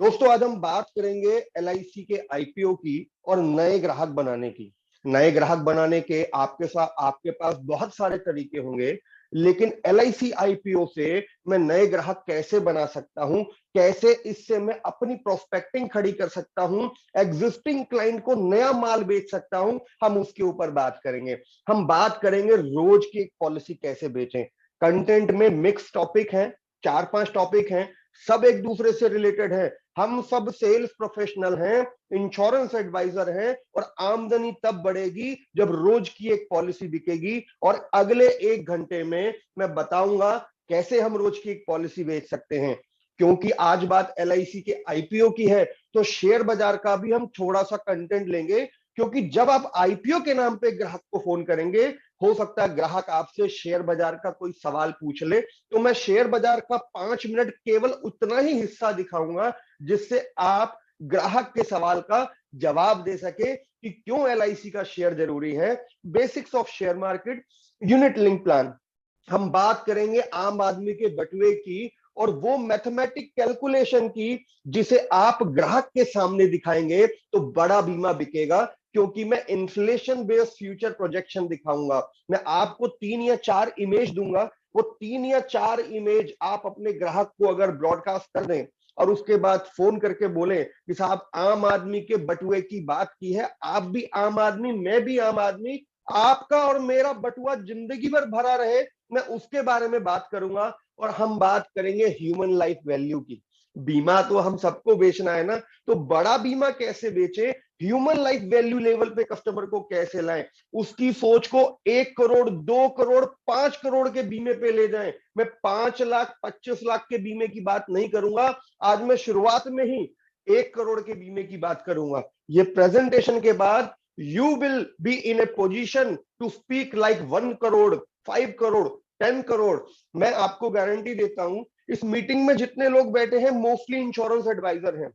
दोस्तों आज हम बात करेंगे एलआईसी के आईपीओ की और नए ग्राहक बनाने की। नए ग्राहक बनाने के आपके पास बहुत सारे तरीके होंगे, लेकिन एलआईसी आईपीओ से मैं नए ग्राहक कैसे बना सकता हूं, कैसे इससे मैं अपनी प्रोस्पेक्टिंग खड़ी कर सकता हूं, एग्जिस्टिंग क्लाइंट को नया माल बेच सकता हूं, हम उसके ऊपर बात करेंगे। हम बात करेंगे रोज की एक पॉलिसी कैसे बेचें। कंटेंट में मिक्स टॉपिक हैं, 4-5 टॉपिक हैं, सब एक दूसरे से रिलेटेड है। हम सब सेल्स प्रोफेशनल हैं, इंश्योरेंस एडवाइजर हैं, और आमदनी तब बढ़ेगी जब रोज की एक पॉलिसी बिकेगी। और अगले 1 घंटे में मैं बताऊंगा कैसे हम रोज की एक पॉलिसी बेच सकते हैं। क्योंकि आज बात एलआईसी के आईपीओ की है, तो शेयर बाजार का भी हम थोड़ा सा कंटेंट लेंगे। क्योंकि जब आप आईपीओ के नाम पे ग्राहक को फोन करेंगे, हो सकता है ग्राहक आपसे शेयर बाजार का कोई सवाल पूछ ले, तो मैं शेयर बाजार का 5 मिनट केवल उतना ही हिस्सा दिखाऊंगा जिससे आप ग्राहक के सवाल का जवाब दे सके कि क्यों एलआईसी का शेयर जरूरी है। Basics of share market, unit link plan. हम बात करेंगे आम आदमी के बटुए की और वो मैथमेटिक कैलकुलेशन की जिसे आप ग्राहक के सामने दिखाएंगे तो बड़ा बीमा बिकेगा। क्योंकि मैं इन्फ्लेशन बेस्ड फ्यूचर प्रोजेक्शन दिखाऊंगा। मैं आपको 3 या 4 इमेज दूंगा, वो 3 या 4 इमेज आप अपने ग्राहक को अगर ब्रॉडकास्ट कर दें और उसके बाद फोन करके बोले कि साहब आम आदमी के बटुए की बात की है, आप भी आम आदमी, मैं भी आम आदमी, आपका और मेरा बटुआ जिंदगी भर भरा रहे, मैं उसके बारे में बात करूंगा। और हम बात करेंगे ह्यूमन लाइफ वैल्यू की। बीमा तो हम सबको बेचना है ना, तो बड़ा बीमा कैसे बेचे, ह्यूमन लाइफ वैल्यू लेवल पे कस्टमर को कैसे लाएं, उसकी सोच को 1 करोड़, 2 करोड़, 5 करोड़ के बीमे पे ले जाएं। मैं 5 लाख, 25 लाख के बीमे की बात नहीं करूंगा, आज मैं शुरुआत में ही 1 करोड़ के बीमे की बात करूंगा। ये प्रेजेंटेशन के बाद you will be in a position to speak like 1 crore, 5 crore, 10 crore. मैं आपको गारंटी देता हूं, इस मीटिंग में जितने लोग बैठे हैं मोस्टली इंश्योरेंस एडवाइजर हैं।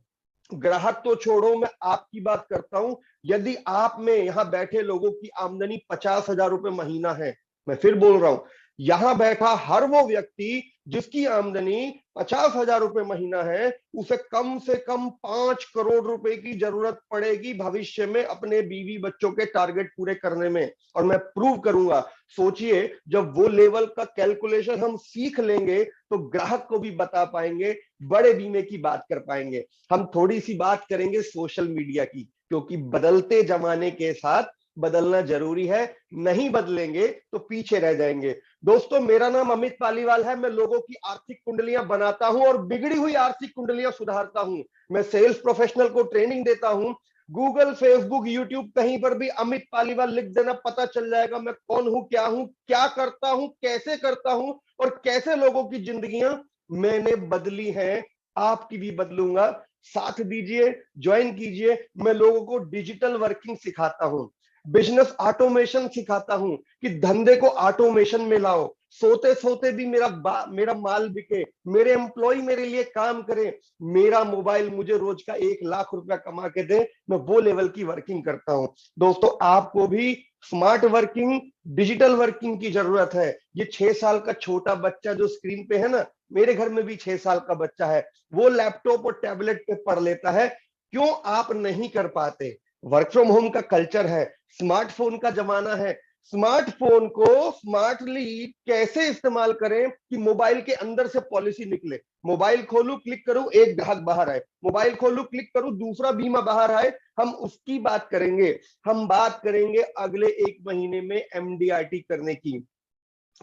ग्राहक तो छोड़ो, मैं आपकी बात करता हूं। यदि आप में यहां बैठे लोगों की आमदनी 50,000 रुपए महीना है, मैं फिर बोल रहा हूं, यहां बैठा हर वो व्यक्ति जिसकी आमदनी 50,000 रुपए महीना है, उसे कम से कम 5 करोड़ रुपए की जरूरत पड़ेगी भविष्य में अपने बीवी बच्चों के टारगेट पूरे करने में। और मैं प्रूव करूंगा। सोचिए, जब वो लेवल का कैलकुलेशन हम सीख लेंगे तो ग्राहक को भी बता पाएंगे, बड़े बीमे की बात कर पाएंगे। हम थोड़ी सी बात करेंगे सोशल मीडिया की, क्योंकि बदलते जमाने के साथ बदलना जरूरी है, नहीं बदलेंगे तो पीछे रह जाएंगे। दोस्तों मेरा नाम अमित पालीवाल है, मैं लोगों की आर्थिक कुंडलियां बनाता हूं और बिगड़ी हुई आर्थिक कुंडलियां सुधारता हूं। मैं सेल्स प्रोफेशनल को ट्रेनिंग देता हूं। गूगल, फेसबुक, यूट्यूब कहीं पर भी अमित पालीवाल लिख देना, पता चल जाएगा मैं कौन हूं, क्या करता हूं, कैसे करता हूं और कैसे लोगों की जिंदगियां मैंने बदली हैं। आपकी भी बदलूंगा। साथ दीजिए, ज्वाइन कीजिए। मैं लोगों को डिजिटल वर्किंग सिखाता हूं, बिजनेस ऑटोमेशन सिखाता हूं कि धंधे को ऑटोमेशन में लाओ, सोते सोते भी मेरा माल बिके, मेरे एम्प्लॉय मेरे लिए काम करें, मेरा मोबाइल मुझे रोज का 1 लाख रुपया कमा के दे, मैं वो लेवल की वर्किंग करता हूं। दोस्तों आपको भी स्मार्ट वर्किंग, डिजिटल वर्किंग की जरूरत है। ये 6 साल का छोटा बच्चा जो स्क्रीन पे है ना, मेरे घर में भी 6 साल का बच्चा है, वो लैपटॉप और टैबलेट पे पढ़ लेता है। क्यों आप नहीं कर पाते? वर्क फ्रॉम होम का कल्चर है, स्मार्टफोन का जमाना है। स्मार्टफोन को स्मार्टली कैसे इस्तेमाल करें कि मोबाइल के अंदर से पॉलिसी निकले। मोबाइल खोलूं, क्लिक करूं, एक ग्राहक बाहर आए, मोबाइल खोलूं, क्लिक करूं, दूसरा बीमा बाहर आए। हम उसकी बात करेंगे। हम बात करेंगे अगले 1 महीने में एमडीआरटी करने की,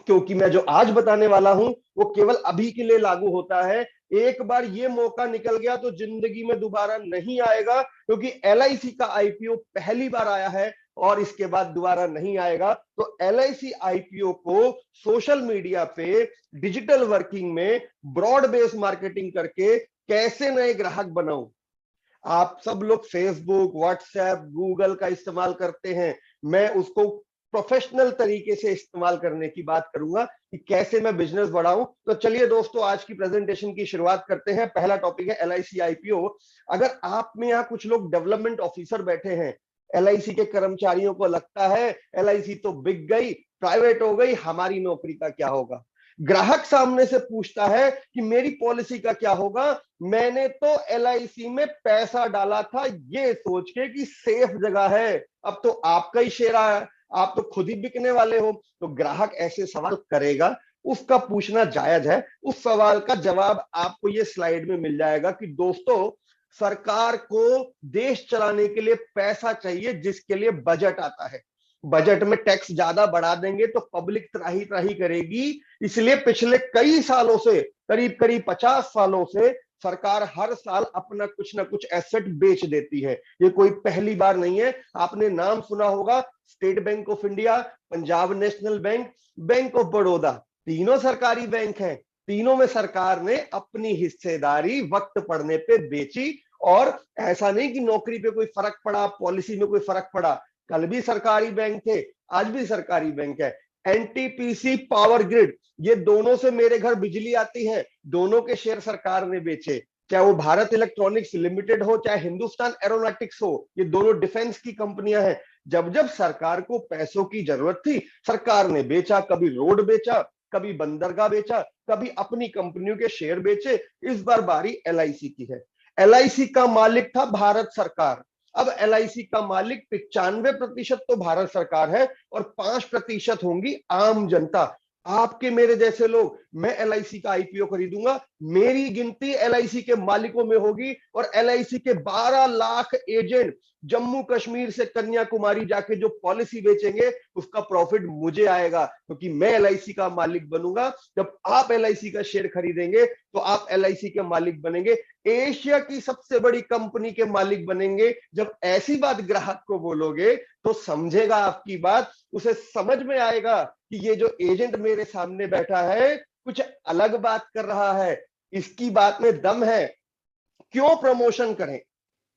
क्योंकि मैं जो आज बताने वाला हूं वो केवल अभी के लिए लागू होता है। एक बार ये मौका निकल गया तो जिंदगी में दोबारा नहीं आएगा, क्योंकि एलआईसी का आईपीओ पहली बार आया है और इसके बाद दोबारा नहीं आएगा। तो एलआईसी आईपीओ को सोशल मीडिया पे, डिजिटल वर्किंग में ब्रॉड बेस्ड मार्केटिंग करके कैसे नए ग्राहक बनाऊं। आप सब लोग फेसबुक, व्हाट्सएप, गूगल का इस्तेमाल करते हैं, मैं उसको प्रोफेशनल तरीके से इस्तेमाल करने की बात करूंगा कि कैसे मैं बिजनेस बढ़ाऊं। तो चलिए दोस्तों, आज की प्रेजेंटेशन की शुरुआत करते हैं। पहला टॉपिक है एलआईसी आईपीओ। अगर आप में यहाँ कुछ लोग डेवलपमेंट ऑफिसर बैठे हैं, एलआईसी के कर्मचारियों को लगता है एलआईसी तो बिक गई, प्राइवेट हो गई, हमारी नौकरी का क्या होगा। ग्राहक सामने से पूछता है कि मेरी पॉलिसी का क्या होगा, मैंने तो एलआईसी में पैसा डाला था ये सोच के कि सेफ जगह है, अब तो आपका ही शेयर है, आप तो खुद ही बिकने वाले हो। तो ग्राहक ऐसे सवाल करेगा, उसका पूछना जायज है। उस सवाल का जवाब आपको ये स्लाइड में मिल जाएगा कि दोस्तों, सरकार को देश चलाने के लिए पैसा चाहिए, जिसके लिए बजट आता है। बजट में टैक्स ज्यादा बढ़ा देंगे तो पब्लिक त्राही त्राही करेगी। इसलिए पिछले कई सालों से, करीब करीब 50 सालों से सरकार हर साल अपना कुछ ना कुछ एसेट बेच देती है। ये कोई पहली बार नहीं है। आपने नाम सुना होगा, state bank of India, Punjab national bank, bank of Baroda, तीनों सरकारी बैंक हैं। तीनों में सरकार ने अपनी हिस्सेदारी वक्त पड़ने पे बेची। और ऐसा नहीं कि नौकरी पे कोई फर्क पड़ा, पॉलिसी में कोई फर्क पड़ा, कल भी सरकारी बैंक थे, आज भी सरकारी बैंक है। एनटीपीसी, पावर ग्रिड, ये दोनों से मेरे घर बिजली आती है, दोनों के शेयर सरकार ने बेचे। चाहे वो भारत इलेक्ट्रॉनिक्स लिमिटेड हो, चाहे हिंदुस्तान एरोनॉटिक्स हो, ये दोनों डिफेंस की कंपनियां हैं। जब जब सरकार को पैसों की जरूरत थी, सरकार ने बेचा। कभी रोड बेचा, कभी बंदरगाह बेचा, कभी अपनी कंपनियों के शेयर बेचे। इस बार बारी एलआईसी की है। एलआईसी का मालिक था भारत सरकार। अब एलआईसी का मालिक 95% तो भारत सरकार है और 5% होंगी आम जनता, आपके मेरे जैसे लोग। मैं एलआईसी का आईपीओ खरीदूंगा, मेरी गिनती एलआईसी के मालिकों में होगी और एलआईसी के 12 लाख एजेंट जम्मू कश्मीर से कन्याकुमारी जाके जो पॉलिसी बेचेंगे, उसका प्रॉफिट मुझे आएगा, क्योंकि मैं एलआईसी का मालिक बनूंगा। जब आप एलआईसी का शेयर खरीदेंगे तो आप एलआईसी के मालिक बनेंगे, एशिया की सबसे बड़ी कंपनी के मालिक बनेंगे। जब ऐसी बात ग्राहक को बोलोगे तो समझेगा आपकी बात, उसे समझ में आएगा कि ये जो एजेंट मेरे सामने बैठा है कुछ अलग बात कर रहा है, इसकी बात में दम है, क्यों प्रमोशन करें।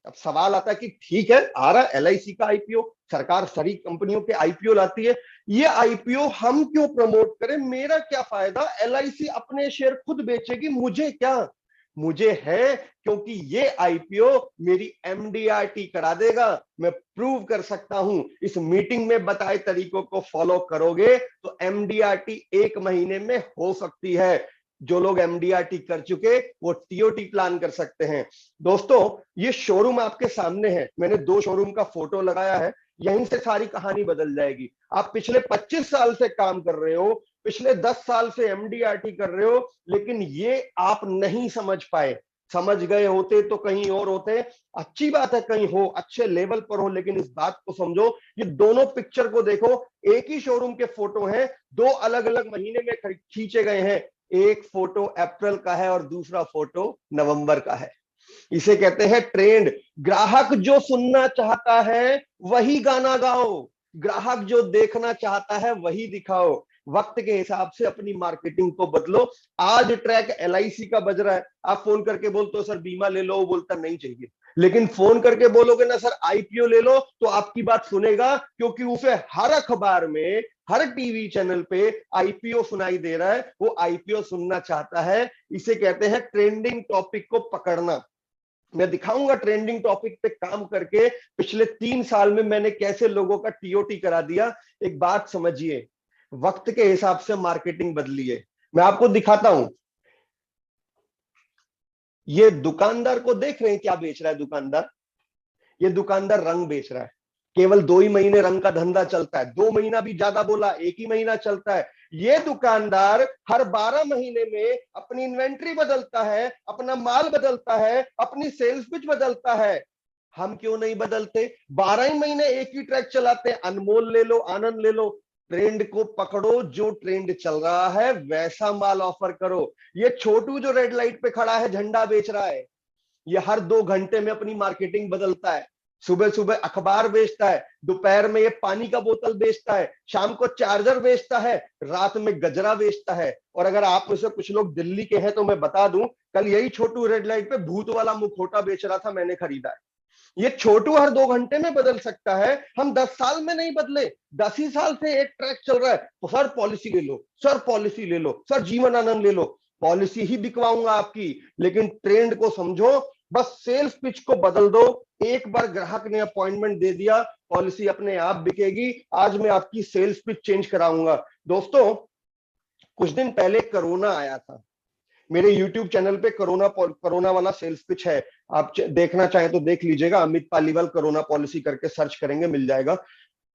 अब सवाल आता है कि ठीक है, आ रहा एलआईसी का आईपीओ, सरकार सारी कंपनियों के आईपीओ लाती है, ये आईपीओ हम क्यों प्रमोट करें, मेरा क्या फायदा, एलआईसी अपने शेयर खुद बेचेगी, मुझे क्या। मुझे है, क्योंकि ये आईपीओ मेरी एमडीआरटी करा देगा। मैं प्रूव कर सकता हूं, इस मीटिंग में बताए तरीकों को फॉलो करोगे तो एमडीआरटी 1 महीने में हो सकती है। जो लोग एमडीआरटी कर चुके वो टीओटी प्लान कर सकते हैं। दोस्तों, ये शोरूम आपके सामने है, मैंने 2 शोरूम का फोटो लगाया है, यहीं से सारी कहानी बदल जाएगी। आप पिछले 25 साल से काम कर रहे हो, पिछले 10 साल से एमडीआरटी कर रहे हो, लेकिन ये आप नहीं समझ पाए। समझ गए होते तो कहीं और होते। अच्छी बात है, कहीं हो, अच्छे लेवल पर हो, लेकिन इस बात को समझो, ये दोनों पिक्चर को देखो, एक ही शोरूम के फोटो हैं, 2 अलग अलग महीने में खींचे गए हैं। एक फोटो अप्रैल का है और दूसरा फोटो नवंबर का है। इसे कहते हैं ट्रेंड। ग्राहक जो सुनना चाहता है वही गाना गाओ, ग्राहक जो देखना चाहता है वही दिखाओ। वक्त के हिसाब से अपनी मार्केटिंग को बदलो। आज ट्रैक एलआईसी का बज रहा है, आप फोन करके बोलते हो सर बीमा ले लो, वो बोलता नहीं चाहिए। लेकिन फोन करके बोलोगे ना सर आईपीओ ले लो, तो आपकी बात सुनेगा, क्योंकि उसे हर अखबार में, हर टीवी चैनल पे आईपीओ सुनाई दे रहा है, वो आईपीओ सुनना चाहता है। इसे कहते हैं ट्रेंडिंग टॉपिक को पकड़ना। मैं दिखाऊंगा ट्रेंडिंग टॉपिक पे काम करके पिछले 3 साल में मैंने कैसे लोगों का टीओटी करा दिया। एक बात समझिए, वक्त के हिसाब से मार्केटिंग बदली है। मैं आपको दिखाता हूं, ये दुकानदार को देख रहे हैं क्या बेच रहा है दुकानदार। ये दुकानदार रंग बेच रहा है। केवल 2 ही महीने रंग का धंधा चलता है, 2 महीना भी ज्यादा बोला, 1 ही महीना चलता है। ये दुकानदार हर 12 महीने में अपनी इन्वेंट्री बदलता है, अपना माल बदलता है, अपनी सेल्स पिच बदलता है। हम क्यों नहीं बदलते? 12 ही महीने एक ही ट्रैक चलाते हैं। अनमोल ले लो, आनंद ले लो, ट्रेंड को पकड़ो, जो ट्रेंड चल रहा है वैसा माल ऑफर करो। ये छोटू जो रेड लाइट पे खड़ा है झंडा बेच रहा है, ये हर 2 घंटे में अपनी मार्केटिंग बदलता है। सुबह सुबह अखबार बेचता है, दोपहर में ये पानी का बोतल बेचता है, शाम को चार्जर बेचता है, रात में गजरा बेचता है। और अगर आप में से कुछ लोग दिल्ली के हैं तो मैं बता दूं, कल यही छोटू रेड लाइट पे भूत वाला मुखौटा बेच रहा था, मैंने खरीदा है। ये छोटू हर 2 घंटे में बदल सकता है, हम 10 साल में नहीं बदले। 10 ही साल से एक ट्रैक चल रहा है, तो सर पॉलिसी ले लो, सर पॉलिसी ले लो, सर जीवन आनंद ले लो। पॉलिसी ही बिकवाऊंगा आपकी, लेकिन ट्रेंड को समझो। बस सेल्स पिच को बदल दो। एक बार ग्राहक ने अपॉइंटमेंट दे दिया, पॉलिसी अपने आप बिकेगी। आज मैं आपकी सेल्स पिच चेंज कराऊंगा। दोस्तों, कुछ दिन पहले कोरोना आया था, मेरे YouTube चैनल पे कोरोना वाला सेल्स पिच है, आप देखना चाहें तो देख लीजिएगा, अमित पालीवाल कोरोना पॉलिसी करके सर्च करेंगे मिल जाएगा।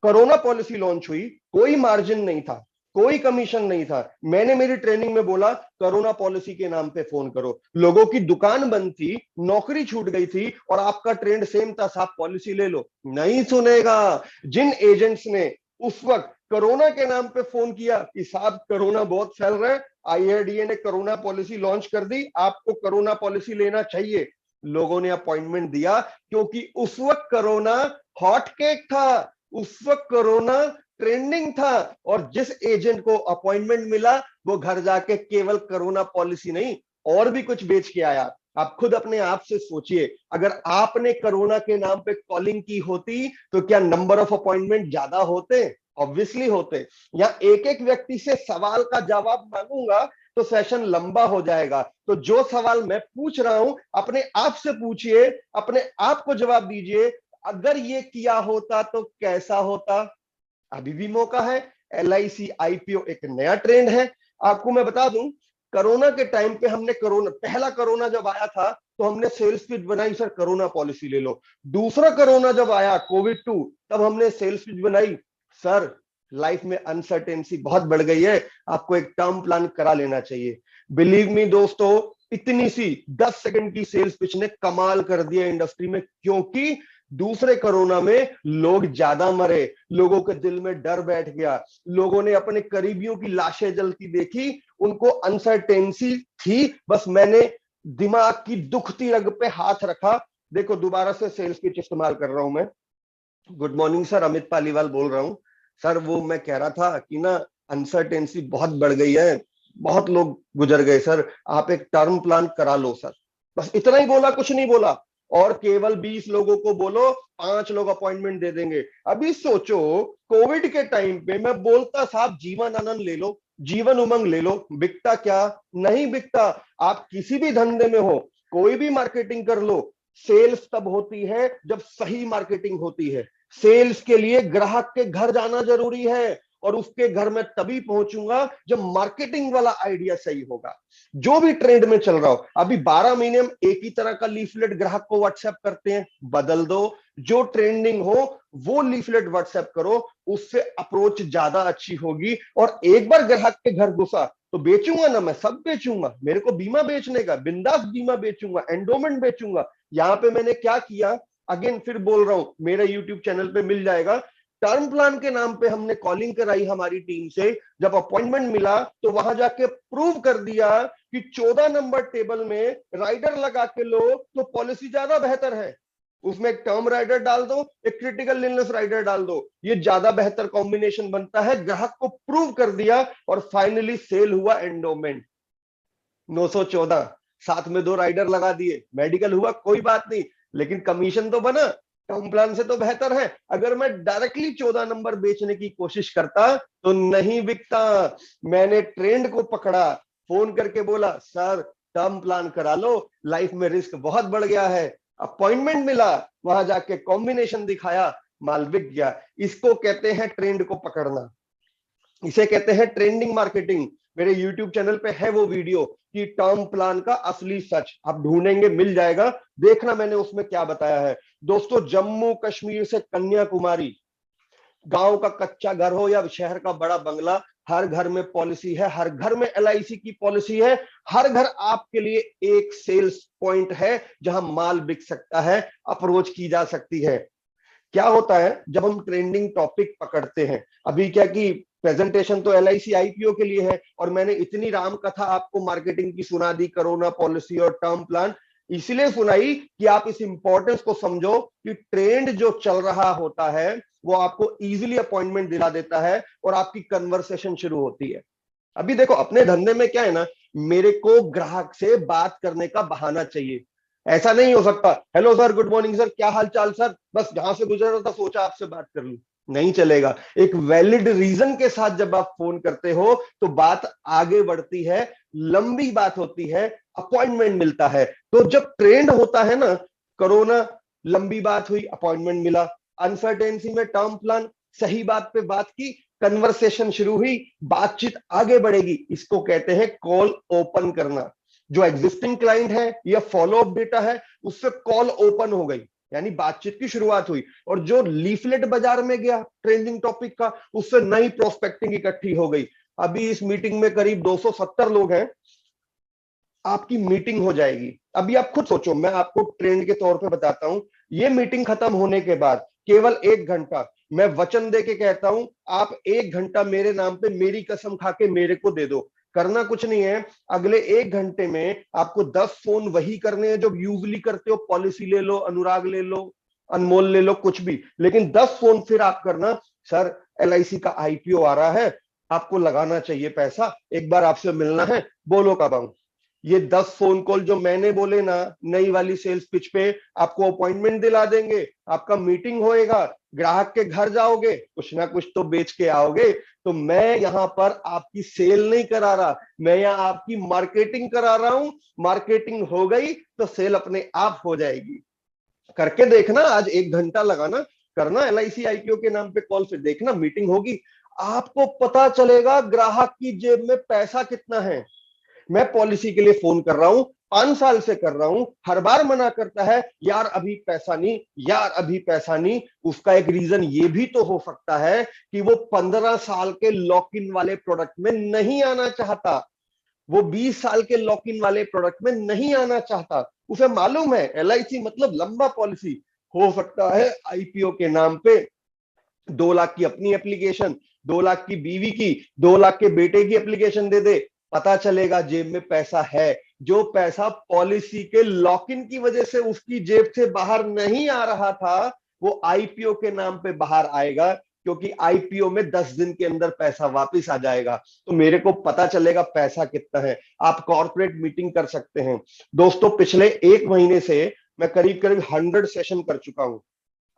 कोरोना पॉलिसी लॉन्च हुई, कोई मार्जिन नहीं था, कोई कमीशन नहीं था। मैंने मेरी ट्रेनिंग में बोला कोरोना पॉलिसी के नाम पे फोन करो। लोगों की दुकान बंद थी, नौकरी छूट गई थी और आपका ट्रेंड सेम था, साहब पॉलिसी ले लो। नहीं सुनेगा। जिन एजेंट्स ने उस वक्त कोरोना के नाम पे फोन किया कि साहब कोरोना बहुत फैल रहा है, IRDA ने कोरोना पॉलिसी लॉन्च कर दी, आपको कोरोना पॉलिसी लेना चाहिए, लोगों ने अपॉइंटमेंट दिया, क्योंकि उस वक्त कोरोना हॉट केक था, उस वक्त कोरोना ट्रेंडिंग था। और जिस एजेंट को अपॉइंटमेंट मिला वो घर जाके केवल कोरोना पॉलिसी नहीं और भी कुछ बेच के आया। आप खुद अपने आप से सोचिए, अगर आपने कोरोना के नाम पे कॉलिंग की होती तो क्या नंबर ऑफ अपॉइंटमेंट ज्यादा होते? ऑब्वियसली होते। या एक एक व्यक्ति से सवाल का जवाब मांगूंगा तो सेशन लंबा हो जाएगा। तो जो सवाल मैं पूछ रहा हूं अपने आप से पूछिए, अपने आप को जवाब दीजिए, अगर ये किया होता तो कैसा होता? अभी भी मौका है। LIC IPO एक नया ट्रेंड है। आपको मैं बता दूं, कोरोना के टाइम पे हमने पहला कोरोना जब आया था तो हमने सेल्स पिच बनाई, सर कोरोना पॉलिसी ले लो। दूसरा कोरोना जब आया कोविड 2, तब हमने सेल्स पिच बनाई, सर लाइफ में अनसर्टेनिटी बहुत बढ़ गई है, आपको एक टर्म प्लान करा लेना चाहिए। बिलीव मी दोस्तों, इतनी सी 10 सेकंड की सेल्स पिच ने कमाल कर दिया इंडस्ट्री में, क्योंकि दूसरे कोरोना में लोग ज्यादा मरे, लोगों के दिल में डर बैठ गया, लोगों ने अपने करीबियों की लाशें जलती देखी, उनको अनसर्टेनिटी थी। बस मैंने दिमाग की दुखती रग पे हाथ रखा। देखो दोबारा से सेल्स पिच इस्तेमाल कर रहा हूं मैं। Good morning sir, Amit Paliwal बोल रहा हूं। सर वो मैं कह रहा था कि ना अनसर्टेनिटी बहुत बढ़ गई है, बहुत लोग गुजर गए सर, आप एक टर्म प्लान करा लो सर। बस इतना ही बोला, कुछ नहीं बोला। और केवल 20 लोगों को बोलो, 5 लोग अपॉइंटमेंट दे देंगे। अभी सोचो कोविड के टाइम पे मैं बोलता साहब जीवन आनंद ले लो, जीवन उमंग ले लो, बिकता क्या? नहीं बिकता। आप किसी भी धंधे में हो, कोई भी मार्केटिंग कर लो, सेल्स तब होती है जब सही मार्केटिंग होती है। सेल्स के लिए ग्राहक के घर जाना जरूरी है, और उसके घर में तभी पहुंचूंगा जब मार्केटिंग वाला आइडिया सही होगा। जो भी ट्रेंड में चल रहा हो, अभी 12 महीने हम एक ही तरह का लीफलेट ग्राहक को व्हाट्सएप करते हैं, बदल दो। जो ट्रेंडिंग हो वो लीफलेट व्हाट्सएप करो, उससे अप्रोच ज्यादा अच्छी होगी। और एक बार ग्राहक के घर घुसा तो बेचूंगा ना, मैं सब बेचूंगा, मेरे को बीमा बेचने का, बिंदास बीमा बेचूंगा, एंडोमेंट बेचूंगा। यहां पे मैंने क्या किया, अगेन फिर बोल रहा हूं, मेरे यूट्यूब चैनल पे मिल जाएगा। टर्म प्लान के नाम पे हमने कॉलिंग कराई हमारी टीम से, जब अपॉइंटमेंट मिला तो वहां जाके प्रूव कर दिया कि 14 नंबर टेबल में राइडर लगा के लो तो पॉलिसी ज्यादा बेहतर है। उसमें एक टर्म राइडर डाल दो, एक क्रिटिकल इलनेस राइडर डाल दो, ये ज्यादा बेहतर कॉम्बिनेशन बनता है। ग्राहक को प्रूव कर दिया और फाइनली सेल हुआ एंडोमेंट 914, साथ में 2 राइडर लगा दिए, मेडिकल हुआ कोई बात नहीं, लेकिन कमीशन तो बना, टर्म प्लान से तो बेहतर है। अगर मैं डायरेक्टली 14 नंबर बेचने की कोशिश करता तो नहीं बिकता। मैंने ट्रेंड को पकड़ा, फोन करके बोला सर टर्म प्लान करा लो, लाइफ में रिस्क बहुत बढ़ गया है। अपॉइंटमेंट मिला, वहां जाके कॉम्बिनेशन दिखाया, माल बिक गया। इसको कहते हैं ट्रेंड को पकड़ना, इसे कहते हैं ट्रेंडिंग मार्केटिंग। मेरे YouTube चैनल पे है वो वीडियो कि टर्म प्लान का असली सच, आप ढूंढेंगे मिल जाएगा, देखना मैंने उसमें क्या बताया है। दोस्तों जम्मू कश्मीर से कन्याकुमारी, गांव का कच्चा घर हो या शहर का बड़ा बंगला, हर घर में पॉलिसी है, हर घर में LIC की पॉलिसी है, हर घर आपके लिए एक सेल्स पॉइंट है जहां माल बिक सकता है, अप्रोच की जा सकती है। क्या होता है जब हम ट्रेंडिंग टॉपिक पकड़ते हैं, अभी क्या कि प्रेजेंटेशन तो LIC IPO के लिए है, और मैंने इतनी राम कथा आपको मार्केटिंग की सुना दी, कोरोना पॉलिसी और टर्म प्लान, इसलिए सुनाई कि आप इस इंपॉर्टेंस को समझो कि ट्रेंड जो चल रहा होता है वो आपको इजीली अपॉइंटमेंट दिला देता है और आपकी कन्वर्सेशन शुरू होती है। अभी देखो अपने धंधे में क्या है ना, मेरे को ग्राहक से बात करने का बहाना चाहिए। ऐसा नहीं हो सकता hello sir, good morning sir, क्या हाल चाल सर, बस जहां से गुजर रहा था सोचा आपसे बात कर लूं, नहीं चलेगा। एक वैलिड रीजन के साथ जब आप फोन करते हो तो बात आगे बढ़ती है, लंबी बात होती है, अपॉइंटमेंट मिलता है। तो जब ट्रेंड होता है ना, कोरोना लंबी बात हुई, अपॉइंटमेंट मिला, अनसर्टेनिटी में टर्म प्लान, सही बात पे बात की, कन्वर्सेशन शुरू हुई, बातचीत आगे बढ़ेगी, इसको कहते हैं कॉल ओपन करना। जो एग्जिस्टिंग क्लाइंट है या फॉलोअप डेटा है, उससे कॉल ओपन हो गई, यानी बातचीत की शुरुआत हुई। और जो लीफलेट बाजार में गया ट्रेंडिंग टॉपिक का, उससे नई प्रोस्पेक्टिंग इकट्ठी हो गई। अभी इस मीटिंग में करीब 270 लोग हैं, आपकी मीटिंग हो जाएगी। अभी आप खुद सोचो, मैं आपको ट्रेंड के तौर पे बताता हूं, ये मीटिंग खत्म होने के बाद केवल 1 घंटा, मैं वचन दे के कहता हूं, आप 1 घंटा मेरे नाम पे मेरी कसम खा के मेरे को दे दो। करना कुछ नहीं है, अगले 1 घंटे में आपको 10 फोन वही करने हैं जो यूजली करते हो। पॉलिसी ले लो, अनुराग ले लो, अनमोल ले लो, कुछ भी, लेकिन 10 फोन फिर आप करना, सर LIC का IPO आ रहा है, आपको लगाना चाहिए पैसा, एक बार आपसे मिलना है, बोलो कब आऊं। ये 10 फोन कॉल जो मैंने बोले ना, नई वाली सेल्स पिच पे, आपको अपॉइंटमेंट दिला देंगे, आपका मीटिंग होएगा, ग्राहक के घर जाओगे, कुछ ना कुछ तो बेच के आओगे। तो मैं यहां पर आपकी सेल नहीं करा रहा, मैं यहां आपकी मार्केटिंग करा रहा हूं। मार्केटिंग हो गई तो सेल अपने आप हो जाएगी। करके देखना, आज 1 घंटा लगाना, करना LIC IPO के नाम पे कॉल, फिर देखना मीटिंग होगी, आपको पता चलेगा ग्राहक की जेब में पैसा कितना है। मैं पॉलिसी के लिए फोन कर रहा हूं, 5 साल से कर रहा हूं, हर बार मना करता है, यार अभी पैसा नहीं, यार अभी पैसा नहीं। उसका एक रीजन ये भी तो हो सकता है कि वो 15 साल के लॉक इन वाले प्रोडक्ट में नहीं आना चाहता, वो 20 साल के लॉक इन वाले प्रोडक्ट में नहीं आना चाहता। उसे मालूम है LIC मतलब लंबा पॉलिसी। हो सकता है IPO के नाम पे 2 लाख की अपनी एप्लीकेशन, 2 लाख की बीवी की, 2 लाख के बेटे की एप्लीकेशन दे दे, पता चलेगा जेब में पैसा है। जो पैसा पॉलिसी के लॉक इन की वजह से उसकी जेब से बाहर नहीं आ रहा था, वो IPO के नाम पे बाहर आएगा, क्योंकि IPO में 10 दिन के अंदर पैसा वापस आ जाएगा। तो मेरे को पता चलेगा पैसा कितना है। आप कॉर्पोरेट मीटिंग कर सकते हैं। दोस्तों, पिछले 1 महीने से मैं करीब करीब 100 सेशन कर चुका हूं।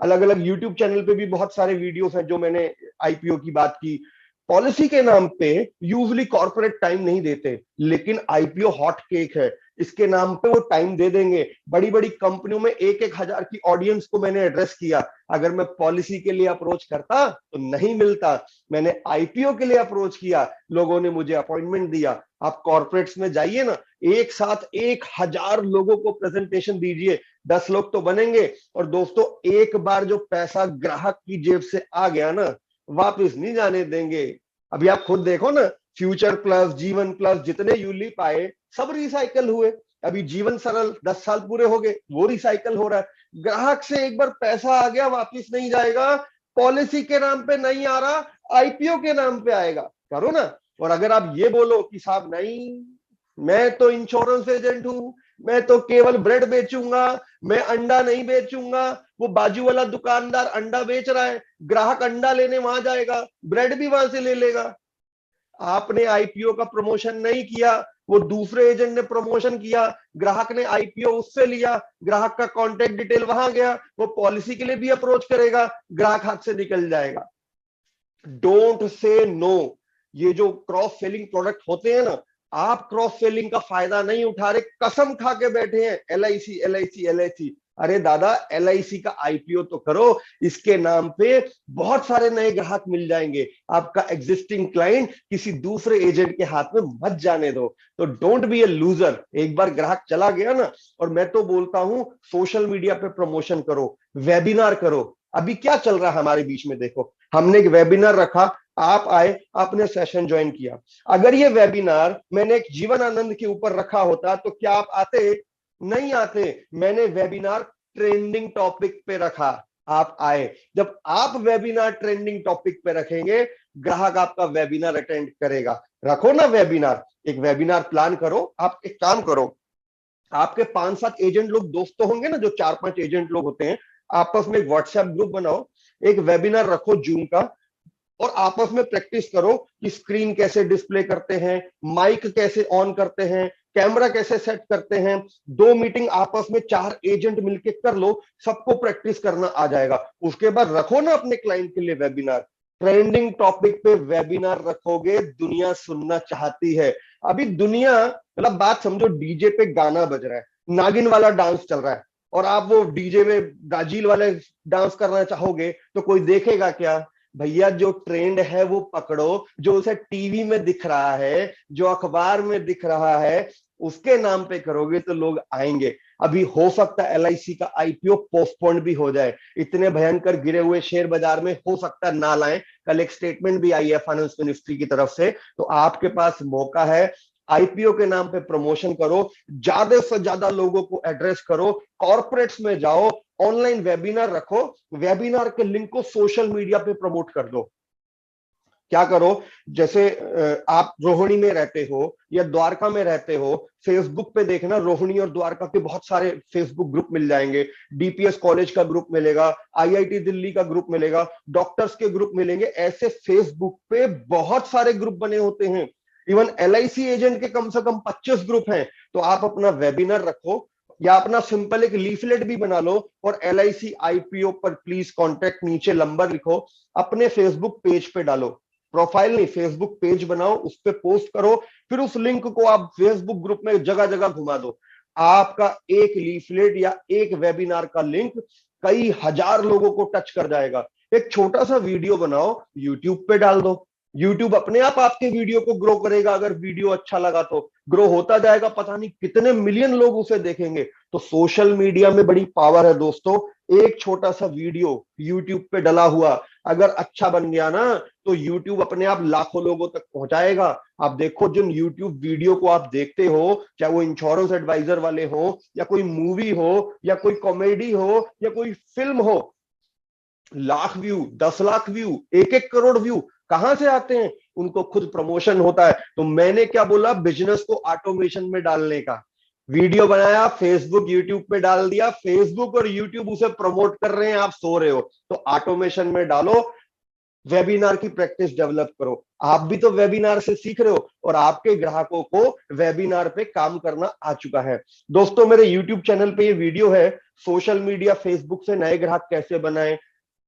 अलग अलग यूट्यूब चैनल पे भी बहुत सारे वीडियोस हैं जो मैंने IPO की बात की। पॉलिसी के नाम पे यूजली कॉर्पोरेट टाइम नहीं देते, लेकिन IPO हॉट केक है, इसके नाम पे वो टाइम दे देंगे। बड़ी बड़ी कंपनियों में 1-1 हजार की ऑडियंस को मैंने एड्रेस किया। अगर मैं पॉलिसी के लिए अप्रोच करता तो नहीं मिलता, मैंने IPO के लिए अप्रोच किया, लोगों ने मुझे अपॉइंटमेंट दिया। आप कॉर्पोरेट्स में जाइए ना, एक साथ 1,000 लोगों को प्रेजेंटेशन दीजिए, 10 लोग तो बनेंगे। और दोस्तों, एक बार जो पैसा ग्राहक की जेब से आ गया ना, वापस नहीं जाने देंगे। अभी आप खुद देखो ना, फ्यूचर प्लस, जीवन प्लस, जितने यूलिप आए सब रिसाइकल हुए। अभी जीवन सरल 10 साल पूरे हो गए, वो रिसाइकल हो रहा है। ग्राहक से एक बार पैसा आ गया, वापस नहीं जाएगा। पॉलिसी के नाम पे नहीं आ रहा, IPO के नाम पे आएगा। करो ना। और अगर आप ये बोलो कि साहब नहीं, मैं तो इंश्योरेंस एजेंट हूं, मैं तो केवल ब्रेड बेचूंगा, मैं अंडा नहीं बेचूंगा, वो बाजू वाला दुकानदार अंडा बेच रहा है, ग्राहक अंडा लेने वहां जाएगा, ब्रेड भी वहां से ले लेगा। आपने IPO का प्रमोशन नहीं किया, वो दूसरे एजेंट ने प्रमोशन किया, ग्राहक ने IPO उससे लिया, ग्राहक का कॉन्टेक्ट डिटेल वहां गया, वो पॉलिसी के लिए भी अप्रोच करेगा, ग्राहक हाथ से निकल जाएगा। Don't say no. ये जो क्रॉस सेलिंग प्रोडक्ट होते हैं ना, आप क्रॉस सेलिंग का फायदा नहीं उठा रहे, कसम खा के बैठे हैं LIC LIC LIC। अरे दादा, LIC का IPO तो करो, इसके नाम पे बहुत सारे नए ग्राहक मिल जाएंगे। आपका एग्जिस्टिंग क्लाइंट किसी दूसरे एजेंट के हाथ में मत जाने दो। तो डोंट बी ए लूजर। एक बार ग्राहक चला गया ना, और मैं तो बोलता हूं, सोशल मीडिया पे प्रमोशन करो, वेबिनार करो। अभी क्या चल रहा है हमारे बीच में, देखो, हमने एक वेबिनार रखा, आप आए, आपने सेशन ज्वाइन किया। अगर ये वेबिनार मैंने एक जीवन आनंद के ऊपर रखा होता तो क्या आप आते? नहीं आते। मैंने वेबिनार ट्रेंडिंग टॉपिक पे रखा, आप आए। जब आप वेबिनार ट्रेंडिंग टॉपिक पे रखेंगे, ग्राहक आपका वेबिनार अटेंड करेगा। रखो ना वेबिनार, एक वेबिनार प्लान करो। आप एक काम करो, आपके 5-7 एजेंट लोग दोस्त तो होंगे ना, जो 4-5 एजेंट लोग होते हैं, आपस में एक व्हाट्सएप ग्रुप बनाओ, एक वेबिनार रखो जूम का, और आपस में प्रैक्टिस करो कि स्क्रीन कैसे डिस्प्ले करते हैं, माइक कैसे ऑन करते हैं, कैमरा कैसे सेट करते हैं। 2 मीटिंग आपस में 4 एजेंट मिलके कर लो, सबको प्रैक्टिस करना आ जाएगा। उसके बाद रखो ना अपने क्लाइंट के लिए वेबिनार। ट्रेंडिंग टॉपिक पे वेबिनार रखोगे, दुनिया सुनना चाहती है। अभी दुनिया, मतलब बात समझो, डीजे पे गाना बज रहा है, नागिन वाला डांस चल रहा है, और आप वो डीजे में ब्राजील वाले डांस करना चाहोगे तो कोई देखेगा क्या? भैया जो ट्रेंड है वो पकड़ो, जो उसे टीवी में दिख रहा है, जो अखबार में दिख रहा है, उसके नाम पे करोगे तो लोग आएंगे। अभी हो सकता है एलआईसी का आईपीओ पोस्टपोन भी हो जाए, इतने भयंकर गिरे हुए शेयर बाजार में हो सकता है ना लाएं। कल एक स्टेटमेंट भी आई है फाइनेंस मिनिस्ट्री की तरफ से, तो आपके पास मौका है, आईपीओ के नाम पे प्रमोशन करो, ज्यादा से ज्यादा लोगों को एड्रेस करो, कॉर्पोरेट्स में जाओ, ऑनलाइन वेबिनार रखो, वेबिनार के लिंक को सोशल मीडिया पे प्रमोट कर दो। क्या करो, जैसे आप रोहिणी में रहते हो या द्वारका में रहते हो, फेसबुक पे देखना, रोहिणी और द्वारका के बहुत सारे फेसबुक ग्रुप मिल जाएंगे, डीपीएस कॉलेज का ग्रुप मिलेगा, आईआईटी दिल्ली का ग्रुप मिलेगा, डॉक्टर्स के ग्रुप मिलेंगे। ऐसे फेसबुक पे बहुत सारे ग्रुप बने होते हैं, इवन एलआईसी एजेंट के कम से कम 25 ग्रुप हैं। तो आप अपना वेबिनार रखो या अपना सिंपल एक लीफलेट भी बना लो और एलआईसी आईपीओ पर प्लीज कॉन्टेक्ट नीचे नंबर लिखो, अपने फेसबुक पेज पे डालो, प्रोफाइल नहीं फेसबुक पेज बनाओ, उस पर पोस्ट करो, फिर उस लिंक को आप फेसबुक ग्रुप में जगह जगह घुमा दो। आपका एक लीफलेट या एक वेबिनार का लिंक कई हजार लोगों को टच कर जाएगा। एक छोटा सा वीडियो बनाओ, यूट्यूब पे डाल दो, यूट्यूब अपने आप आपके वीडियो को ग्रो करेगा। अगर वीडियो अच्छा लगा तो ग्रो होता जाएगा, पता नहीं कितने मिलियन लोग उसे देखेंगे। तो सोशल मीडिया में बड़ी पावर है दोस्तों। एक छोटा सा वीडियो यूट्यूब पे डला हुआ अगर अच्छा बन गया ना, तो यूट्यूब अपने आप लाखों लोगों तक पहुंचाएगा। आप देखो, जिन यूट्यूब वीडियो को आप देखते हो, चाहे वो इंश्योरेंस एडवाइजर वाले हो या कोई मूवी हो या कोई कॉमेडी हो या कोई फिल्म हो, lakh view, 10 lakh view, 1-1 crore view कहां से आते हैं? उनको खुद प्रमोशन होता है। तो मैंने क्या बोला, बिजनेस को ऑटोमेशन में डालने का। वीडियो बनाया, फेसबुक यूट्यूब पे डाल दिया, फेसबुक और यूट्यूब उसे प्रमोट कर रहे हैं, आप सो रहे हो, तो ऑटोमेशन में डालो, वेबिनार की प्रैक्टिस डेवलप करो। आप भी तो वेबिनार से सीख रहे हो और आपके ग्राहकों को वेबिनार पे काम करना आ चुका है। दोस्तों, मेरे यूट्यूब चैनल पे ये वीडियो है, सोशल मीडिया फेसबुक से नए ग्राहक कैसे बनाएं,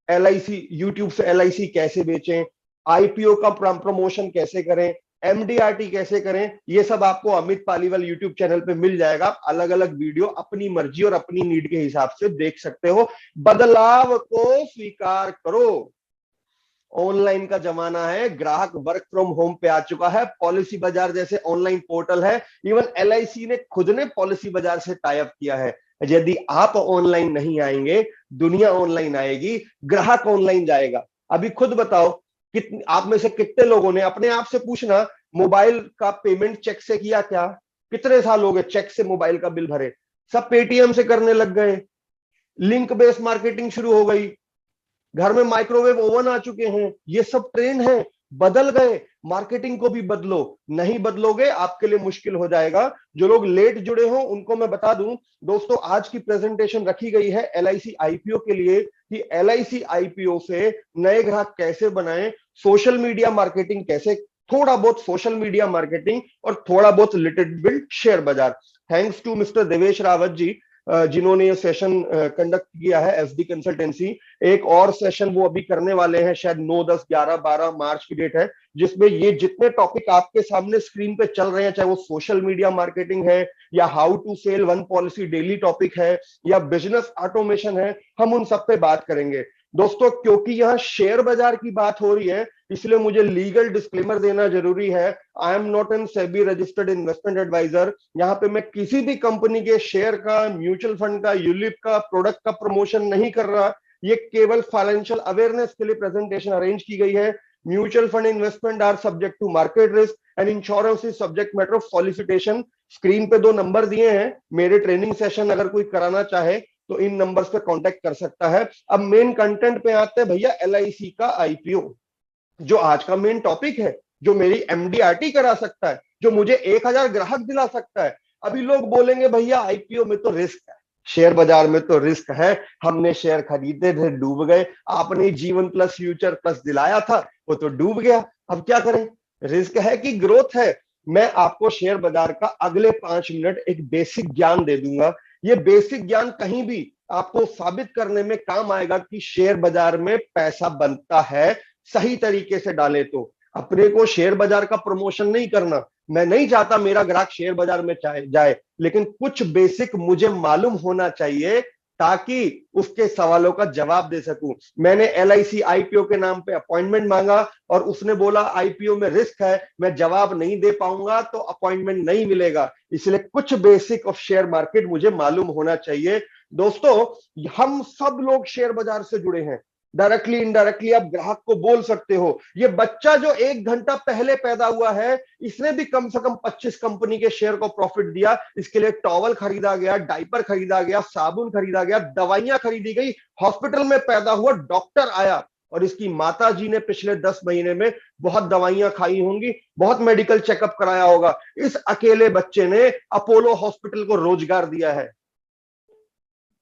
एलआईसी यूट्यूब से एलआईसी कैसे बेचें, आईपीओ का प्रमोशन कैसे करें, एमडीआरटी कैसे करें, ये सब आपको अमित पालीवाल यूट्यूब चैनल पे मिल जाएगा। अलग अलग वीडियो अपनी मर्जी और अपनी नीड के हिसाब से देख सकते हो। बदलाव को स्वीकार करो। ऑनलाइन का जमाना है, ग्राहक वर्क फ्रॉम होम पे आ चुका है, पॉलिसी बाजार जैसे ऑनलाइन पोर्टल है, इवन एलआईसी ने खुद ने पॉलिसी बाजार से टाई अप किया है। यदि आप ऑनलाइन नहीं आएंगे, दुनिया ऑनलाइन आएगी, ग्राहक ऑनलाइन जाएगा। अभी खुद बताओ, कितने आप में से कितने लोगों ने, अपने आप से पूछना, मोबाइल का पेमेंट चेक से किया क्या? कितने साल हो गए चेक से मोबाइल का बिल भरे? सब पेटीएम से करने लग गए, लिंक बेस्ड मार्केटिंग शुरू हो गई, घर में माइक्रोवेव ओवन आ चुके हैं। ये सब ट्रेंड है, बदल गए, मार्केटिंग को भी बदलो। नहीं बदलोगे आपके लिए मुश्किल हो जाएगा। जो लोग लेट जुड़े हो उनको मैं बता दूं दोस्तों, आज की प्रेजेंटेशन रखी गई है एलआईसी आईपीओ के लिए कि एलआईसी आईपीओ से नए ग्राहक कैसे बनाएं, सोशल मीडिया मार्केटिंग कैसे, थोड़ा बहुत सोशल मीडिया मार्केटिंग और थोड़ा बहुत लिटिल बिल्ड शेयर बाजार। Thanks to mister Devesh Rawat ji, जिन्होंने ये सेशन कंडक्ट किया है, एसडी कंसल्टेंसी। एक और सेशन वो अभी करने वाले हैं, शायद 9, 10, 11, 12 मार्च की डेट है, जिसमें ये जितने टॉपिक आपके सामने स्क्रीन पे चल रहे हैं, चाहे वो सोशल मीडिया मार्केटिंग है या how to sell one policy daily topic है या बिजनेस ऑटोमेशन है, हम उन सब पे बात करेंगे। दोस्तों, क्योंकि यहाँ शेयर बाजार की बात हो रही है, इसलिए मुझे लीगल डिस्क्लेमर देना जरूरी है। I am not an SEBI registered investment advisor. यहाँ पे मैं किसी भी कंपनी के शेयर का, म्यूचुअल फंड का, यूलिप का, प्रोडक्ट का प्रमोशन नहीं कर रहा। ये केवल फाइनेंशियल अवेयरनेस के लिए प्रेजेंटेशन अरेंज की गई है। Mutual fund investment are subject to market risk and insurance is subject matter of solicitation. Screen पे 2 नंबर दिए हैं, मेरे ट्रेनिंग सेशन अगर कोई कराना चाहे तो इन नंबर्स पे कांटेक्ट कर सकता है। अब मेन कंटेंट पे आते हैं भैया, एलआईसी का आईपीओ, जो आज का मेन टॉपिक है, जो मेरी एमडीआरटी करा सकता है, जो मुझे 1000 ग्राहक दिला सकता है। अभी लोग बोलेंगे भैया आईपीओ में तो रिस्क है, शेयर बाजार में तो रिस्क है, हमने शेयर खरीदे थे डूब गए, आपने जीवन प्लस फ्यूचर प्लस दिलाया था वो तो डूब गया, अब क्या करें? रिस्क है कि ग्रोथ है? मैं आपको शेयर बाजार का अगले 5 मिनट एक बेसिक ज्ञान दे दूंगा। ये बेसिक ज्ञान कहीं भी आपको साबित करने में काम आएगा कि शेयर बाजार में पैसा बनता है, सही तरीके से डाले तो। अपने को शेयर बाजार का प्रमोशन नहीं करना, मैं नहीं चाहता मेरा ग्राहक शेयर बाजार में जाए, लेकिन कुछ बेसिक मुझे मालूम होना चाहिए ताकि उसके सवालों का जवाब दे सकूं। मैंने LIC IPO के नाम पे अपॉइंटमेंट मांगा और उसने बोला IPO में रिस्क है, मैं जवाब नहीं दे पाऊंगा तो अपॉइंटमेंट नहीं मिलेगा। इसलिए कुछ बेसिक ऑफ शेयर मार्केट मुझे मालूम होना चाहिए। दोस्तों, हम सब लोग शेयर बाजार से जुड़े हैं, डायरेक्टली इनडायरेक्टली आप ग्राहक को बोल सकते हो। ये बच्चा जो 1 घंटा पहले पैदा हुआ है, इसने भी कम से कम 25 कंपनी के शेयर को प्रॉफिट दिया। इसके लिए टॉवल खरीदा गया, डाइपर खरीदा गया, साबुन खरीदा गया, दवाइयां खरीदी गई, हॉस्पिटल में पैदा हुआ, डॉक्टर आया, और इसकी माता जी ने पिछले 10 महीने में बहुत दवाइयां खाई होंगी, बहुत मेडिकल चेकअप कराया होगा। इस अकेले बच्चे ने अपोलो हॉस्पिटल को रोजगार दिया है।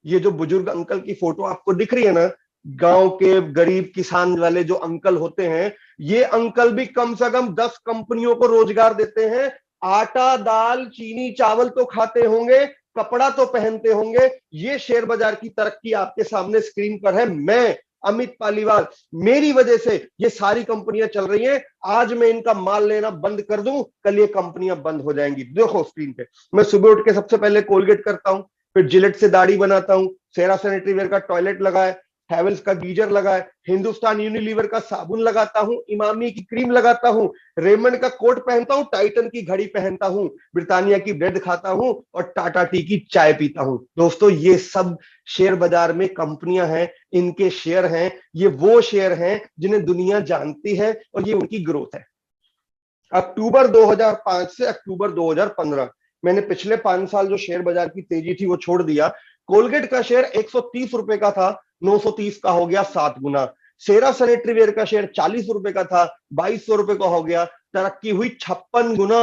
ये जो बुजुर्ग अंकल की फोटो आपको दिख रही है ना, गांव के गरीब किसान वाले जो अंकल होते हैं, ये अंकल भी कम से कम 10 कंपनियों को रोजगार देते हैं। आटा दाल चीनी चावल तो खाते होंगे, कपड़ा तो पहनते होंगे। ये शेयर बाजार की तरक्की आपके सामने स्क्रीन पर है। मैं अमित पालीवाल, मेरी वजह से ये सारी कंपनियां चल रही हैं। आज मैं इनका माल लेना बंद कर दूं, कल ये कंपनियां बंद हो जाएंगी। देखो स्क्रीन पे, मैं सुबह उठ के सबसे पहले कोलगेट करता हूं, फिर जिलेट से दाढ़ी बनाता हूं, सेरा सैनिटरी वेयर का टॉयलेट लगा है, हैवेल्स का गीजर लगा है, हिंदुस्तान यूनिलीवर का साबुन लगाता हूं, इमामी की क्रीम लगाता हूं, रेमंड का कोट पहनता हूं, टाइटन की घड़ी पहनता हूं, ब्रिटानिया की ब्रेड खाता हूं और टाटा टी की चाय पीता हूं। दोस्तों, ये सब शेयर बाजार में कंपनियां हैं, इनके शेयर हैं। ये वो शेयर हैं जिन्हें दुनिया जानती है और ये उनकी ग्रोथ है। अक्टूबर 2005 से अक्टूबर 2015, मैंने पिछले 5 साल जो शेयर बाजार की तेजी थी वो छोड़ दिया। कोलगेट का शेयर 130 रुपए का था, 930 का हो गया 7 गुना। सेरा सैनिटरी वेयर का शेयर 40 रुपए का था, 2200 रुपए का हो गया, तरक्की हुई 56 गुना।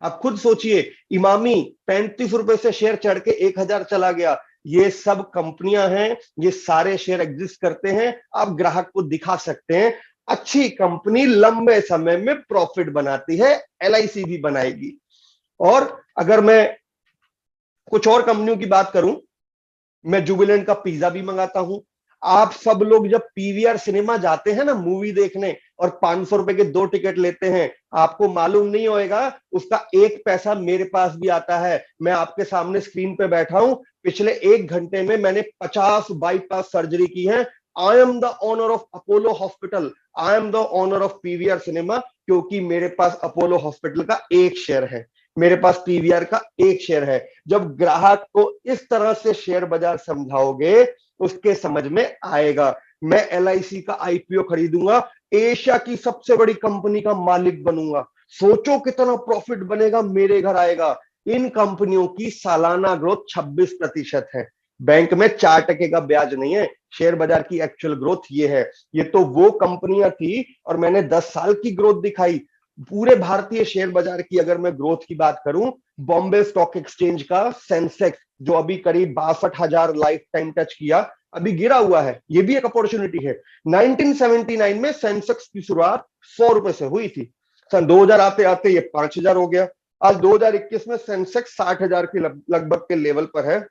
आप खुद सोचिए, इमामी 35 रुपए से शेयर चढ़ के 1000 चला गया। ये सब कंपनियां हैं, ये सारे शेयर एग्जिस्ट करते हैं, आप ग्राहक को दिखा सकते हैं। अच्छी कंपनी लंबे समय में प्रॉफिट बनाती है, LIC भी बनाएगी। और अगर मैं कुछ और कंपनियों की बात करूं, मैं जुबिलेंट का पिज्जा भी मंगाता हूं। आप सब लोग जब PVR सिनेमा जाते हैं ना मूवी देखने और 500 रुपए के 2 टिकट लेते हैं, आपको मालूम नहीं होएगा उसका 1 पैसा मेरे पास भी आता है। मैं आपके सामने स्क्रीन पे बैठा हूं, पिछले 1 घंटे में मैंने 50 बाईपास सर्जरी की है। I am the owner of Apollo hospital, I am the owner of PVR cinema, क्योंकि मेरे पास अपोलो हॉस्पिटल का 1 शेयर है, मेरे पास PVR का 1 शेयर है। जब ग्राहक को इस तरह से शेयर बाजार समझाओगे, उसके समझ में आएगा। मैं LIC का IPO खरीदूंगा, एशिया की सबसे बड़ी कंपनी का मालिक बनूंगा। सोचो कितना प्रॉफिट बनेगा, मेरे घर आएगा। इन कंपनियों की सालाना ग्रोथ 26% है। बैंक में 4% का ब्याज नहीं है, शेयर बाजार की एक्चुअल ग्रोथ ये है। ये तो वो कंपनियां थी और मैंने 10 साल की ग्रोथ दिखाई। पूरे भारतीय शेयर बाजार की अगर मैं ग्रोथ की बात करूं, बॉम्बे स्टॉक एक्सचेंज का सेंसेक्स जो अभी करीब 62,000 लाइफ टाइम टच किया, अभी गिरा हुआ है, ये भी एक अपॉर्चुनिटी है। 1979 में सेंसेक्स की शुरुआत 100 रुपए से हुई थी, सन 2000 आते आते ये 5000 हो गया। आज 2021 में सेंसेक्स 60,000 के लगभग के लेवल पर है।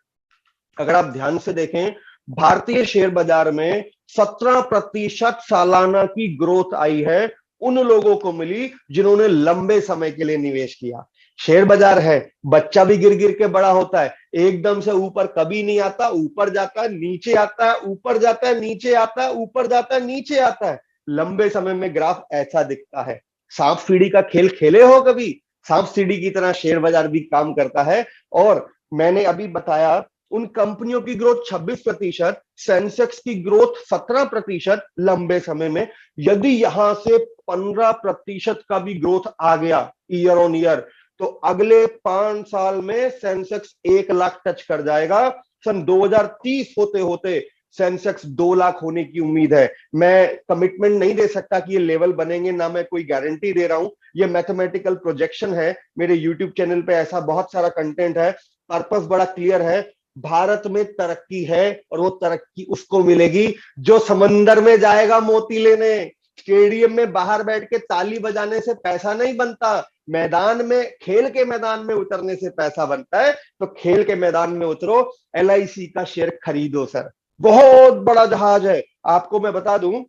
अगर आप ध्यान से देखें, भारतीय शेयर बाजार में 17% सालाना की ग्रोथ आई है, उन लोगों को मिली जिन्होंने लंबे समय के लिए निवेश किया। शेयर बाजार है, बच्चा भी गिर गिर के बड़ा होता है, एकदम से ऊपर कभी नहीं आता, ऊपर जाता है नीचे आता है, ऊपर जाता है नीचे आता है, ऊपर जाता है नीचे आता है। लंबे समय में ग्राफ ऐसा दिखता है। सांप सीढ़ी का खेल खेले हो कभी? सांप सीढ़ी की तरह शेयर बाजार भी काम करता है। और मैंने अभी बताया, उन कंपनियों की ग्रोथ 26%, सेंसेक्स की ग्रोथ 17% लंबे समय में। यदि यहां से 15% का भी ग्रोथ आ गया ईयर ऑन ईयर, तो अगले 5 साल में सेंसेक्स 1 लाख टच कर जाएगा। सन 2030 होते होते सेंसेक्स 2 लाख होने की उम्मीद है। मैं कमिटमेंट नहीं दे सकता कि ये लेवल बनेंगे, ना मैं कोई गारंटी दे रहा हूं, ये मैथमेटिकल प्रोजेक्शन है। मेरे यूट्यूब चैनल पे ऐसा बहुत सारा कंटेंट है, पर्पस बड़ा क्लियर है। भारत में तरक्की है और वो तरक्की उसको मिलेगी जो समंदर में जाएगा मोती लेने। स्टेडियम में बाहर बैठ के ताली बजाने से पैसा नहीं बनता, मैदान में, खेल के मैदान में उतरने से पैसा बनता है। तो खेल के मैदान में उतरो, LIC का शेयर खरीदो सर, बहुत बड़ा जहाज है। आपको मैं बता दूं,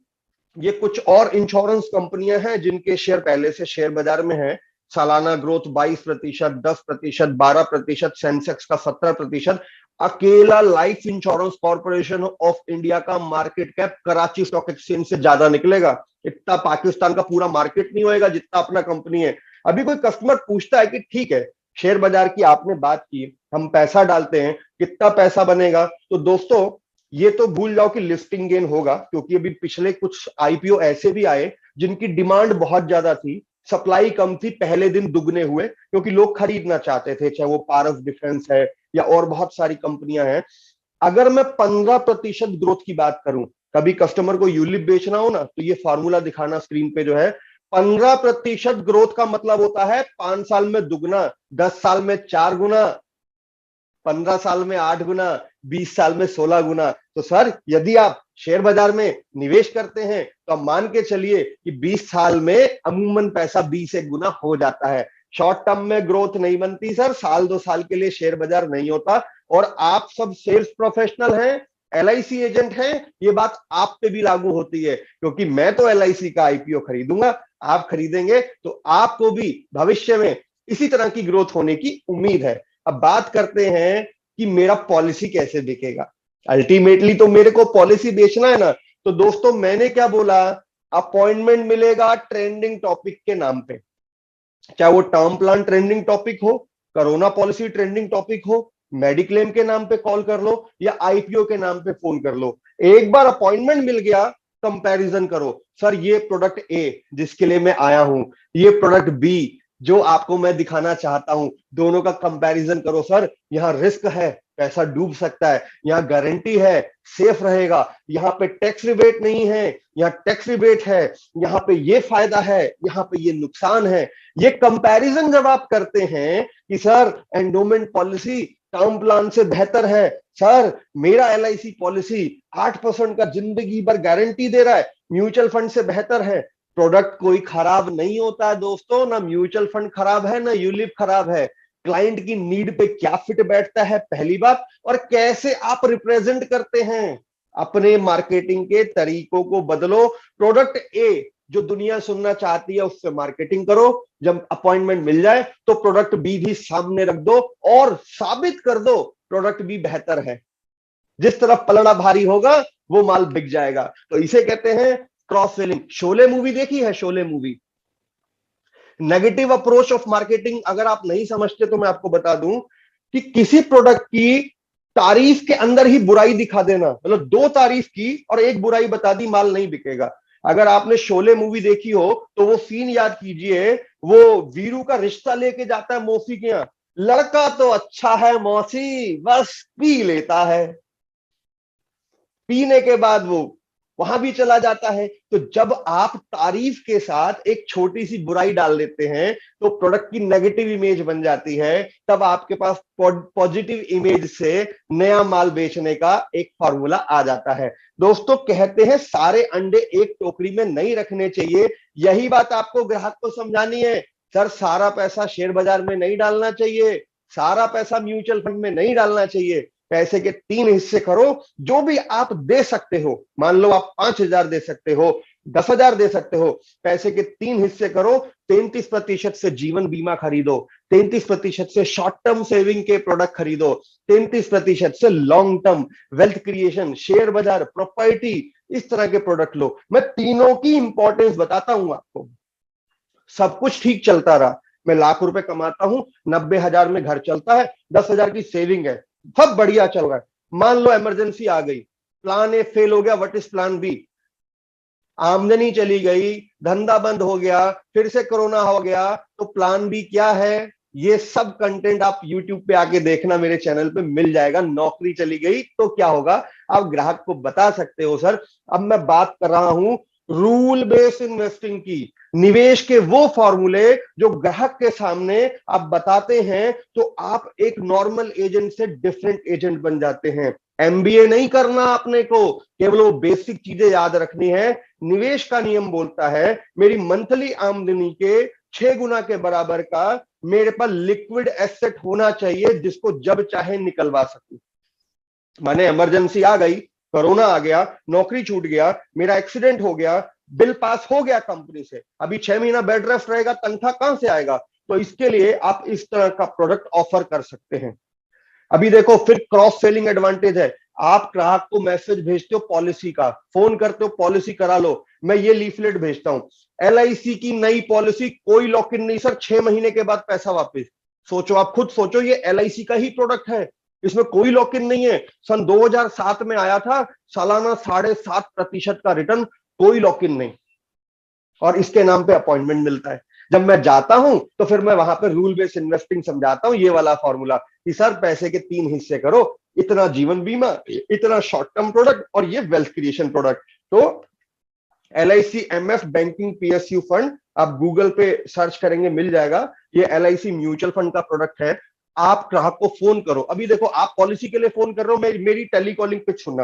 ये कुछ और इंश्योरेंस कंपनियां हैं जिनके शेयर पहले से शेयर बाजार में है। सालाना ग्रोथ 22%, 10%, 12%, सेंसेक्स का 17%। अकेला Life Insurance Corporation of India का market cap Karachi stock exchange से ज्यादा निकलेगा। इतना पाकिस्तान का पूरा मार्केट नहीं होएगा जितना अपना कंपनी है। अभी कोई कस्टमर पूछता है कि ठीक है, शेयर बाजार की आपने बात की, हम पैसा डालते हैं, कितना पैसा बनेगा? तो दोस्तों ये तो भूल जाओ कि लिस्टिंग गेन होगा, क्योंकि अभी पिछले कुछ आईपीओ ऐसे भी आए जिनकी डिमांड बहुत ज्यादा थी, सप्लाई कम थी, पहले दिन दुगने हुए क्योंकि लोग खरीदना चाहते थे, चाहे वो पारस डिफेंस है या और बहुत सारी कंपनियां हैं। अगर मैं 15% ग्रोथ की बात करूं, कभी कस्टमर को यूलिप बेचना हो ना, तो ये फार्मूला दिखाना स्क्रीन पे जो है, 15% ग्रोथ का मतलब होता है 5 साल में दुगना, 10 साल में 4 गुना, 15 साल में 8 गुना, 20 साल में 16 गुना। तो सर यदि आप शेयर बाजार में निवेश करते हैं तो आप मान के चलिए कि 20 साल में अमूमन पैसा 20 एक गुना हो जाता है। शॉर्ट टर्म में ग्रोथ नहीं बनती सर, साल 2 साल के लिए शेयर बाजार नहीं होता। और आप सब सेल्स प्रोफेशनल हैं, एलआईसी एजेंट हैं, ये बात आप पे भी लागू होती है, क्योंकि मैं तो एलआईसी का आईपीओ खरीदूंगा, आप खरीदेंगे तो आपको भी भविष्य में इसी तरह की ग्रोथ होने की उम्मीद है। अब बात करते हैं कि मेरा पॉलिसी कैसे बिकेगा। अल्टीमेटली तो मेरे को पॉलिसी बेचना है ना। तो दोस्तों मैंने क्या बोला, अपॉइंटमेंट मिलेगा ट्रेंडिंग टॉपिक के नाम पे, चाहे वो टर्म प्लान ट्रेंडिंग टॉपिक हो, कोरोना पॉलिसी ट्रेंडिंग टॉपिक हो, मेडिक्लेम के नाम पे कॉल कर लो या आईपीओ के नाम पे फोन कर लो। एक बार अपॉइंटमेंट मिल गया, कंपैरिजन करो, सर ये प्रोडक्ट ए जिसके लिए मैं आया हूं, ये प्रोडक्ट बी जो आपको मैं दिखाना चाहता हूं, दोनों का कंपैरिजन करो। सर यहाँ रिस्क है, पैसा डूब सकता है, यहाँ गारंटी है, सेफ रहेगा, यहाँ पे टैक्स रिबेट नहीं है, यहाँ टैक्स रिबेट है, यहाँ पे ये फायदा है, यहाँ पे ये नुकसान है। ये कंपैरिजन जब आप करते हैं कि sir endowment policy term plan से बेहतर है, सर मेरा एलआईसी पॉलिसी 8% का जिंदगी भर गारंटी दे रहा है, म्यूचुअल फंड से बेहतर है। प्रोडक्ट कोई खराब नहीं होता है दोस्तों, ना म्यूचुअल फंड खराब है ना यूलिप खराब है। क्लाइंट की नीड पे क्या फिट बैठता है पहली बात, और कैसे आप रिप्रेजेंट करते हैं। अपने मार्केटिंग के तरीकों को बदलो। प्रोडक्ट ए जो दुनिया सुनना चाहती है उससे मार्केटिंग करो, जब अपॉइंटमेंट मिल जाए तो प्रोडक्ट बी भी सामने रख दो और साबित कर दो प्रोडक्ट बी बेहतर है। जिस तरफ पलड़ा भारी होगा वो माल बिक जाएगा। तो इसे कहते हैं क्रॉस सेलिंग। शोले मूवी देखी है? Sholay movie, negative approach of marketing अगर आप नहीं समझते तो मैं आपको बता दूं कि किसी प्रोडक्ट की तारीफ के अंदर ही बुराई दिखा देना, मतलब 2 तारीफ की और 1 बुराई बता दी, माल नहीं बिकेगा। अगर आपने शोले मूवी देखी हो तो वो सीन याद कीजिए, वो वीरू का रिश्ता लेके जाता है मौसी के यहाँ, लड़का तो अच्छा है मौसी, बस पी लेता है, पीने के बाद वो वहां भी चला जाता है। तो जब आप तारीफ के साथ एक छोटी सी बुराई डाल देते हैं तो प्रोडक्ट की नेगेटिव इमेज बन जाती है, तब आपके पास पॉजिटिव इमेज से नया माल बेचने का एक फॉर्मूला आ जाता है। दोस्तों कहते हैं सारे अंडे एक टोकरी में नहीं रखने चाहिए, यही बात आपको ग्राहक को समझानी है। सर सारा पैसा शेयर बाजार में नहीं डालना चाहिए, सारा पैसा म्यूचुअल फंड में नहीं डालना चाहिए, पैसे के 3 हिस्से करो, जो भी आप दे सकते हो। मान लो आप 5,000 दे सकते हो, 10,000 दे सकते हो, पैसे के 3 हिस्से करो। 33% से जीवन बीमा खरीदो, 33% से शॉर्ट टर्म सेविंग के प्रोडक्ट खरीदो, 33% से long term wealth creation, share बाजार, प्रॉपर्टी, इस तरह के प्रोडक्ट लो। मैं तीनों की इंपॉर्टेंस बताता हूं आपको। सब कुछ ठीक चलता रहा, मैं लाख रुपए कमाता हूं, 90,000 में घर चलता है, 10,000 की सेविंग है, सब बढ़िया चल रहा है। मान लो इमरजेंसी आ गई, प्लान ए फेल हो गया, व्हाट इज प्लान बी? आमदनी चली गई, धंधा बंद हो गया, फिर से कोरोना हो गया, तो प्लान बी क्या है? ये सब कंटेंट आप YouTube पे आके देखना, मेरे चैनल पे मिल जाएगा। नौकरी चली गई तो क्या होगा, आप ग्राहक को बता सकते हो। सर अब मैं बात कर रहा हूं रूल बेस्ड इन्वेस्टिंग की, निवेश के वो फॉर्मूले जो ग्राहक के सामने आप बताते हैं तो आप एक नॉर्मल एजेंट से डिफरेंट एजेंट बन जाते हैं। एमबीए नहीं करना आपने को, केवल वो बेसिक चीजें याद रखनी है। निवेश का नियम बोलता है मेरी मंथली आमदनी के 6 गुना के बराबर का मेरे पास लिक्विड एसेट होना चाहिए, जिसको जब चाहे निकलवा सकूं। माने इमरजेंसी आ गई, कोरोना आ गया, नौकरी छूट गया, मेरा एक्सीडेंट हो गया, बिल पास हो गया कंपनी से, अभी 6 महीना बेड रेस्ट रहेगा, तनख्वाह कहां से आएगा? तो इसके लिए आप इस तरह का प्रोडक्ट ऑफर कर सकते हैं। अभी देखो फिर क्रॉस सेलिंग एडवांटेज है। आप ग्राहक को मैसेज भेजते हो पॉलिसी का, फोन करते हो पॉलिसी करा लो, मैं ये लीफलेट भेजता हूं, एलआईसी की नई पॉलिसी, कोई लॉक इन नहीं सर, 6 महीने के बाद पैसा वापस। सोचो, आप खुद सोचो, ये एलआईसी का ही प्रोडक्ट है, इसमें कोई लॉक इन नहीं है। सन 2007 में आया था, सालाना 7.5% का रिटर्न, कोई लॉक इन नहीं, और इसके नाम पे अपॉइंटमेंट मिलता है। जब मैं जाता हूं तो फिर मैं वहां पे रूल बेस्ड इन्वेस्टिंग समझाता हूं, ये वाला फॉर्मूला कि सर पैसे के 3 हिस्से करो, इतना जीवन बीमा, इतना शॉर्ट टर्म प्रोडक्ट, और ये वेल्थ क्रिएशन प्रोडक्ट। तो LIC MF banking PSU fund आप गूगल पे सर्च करेंगे मिल जाएगा, ये LIC म्यूचुअल फंड का प्रोडक्ट है। आप ग्राहक को फोन करो, अभी देखो आप पॉलिसी के लिए फोन कर रहे हो, मेरी टेलीकॉलिंग पिच सुनना।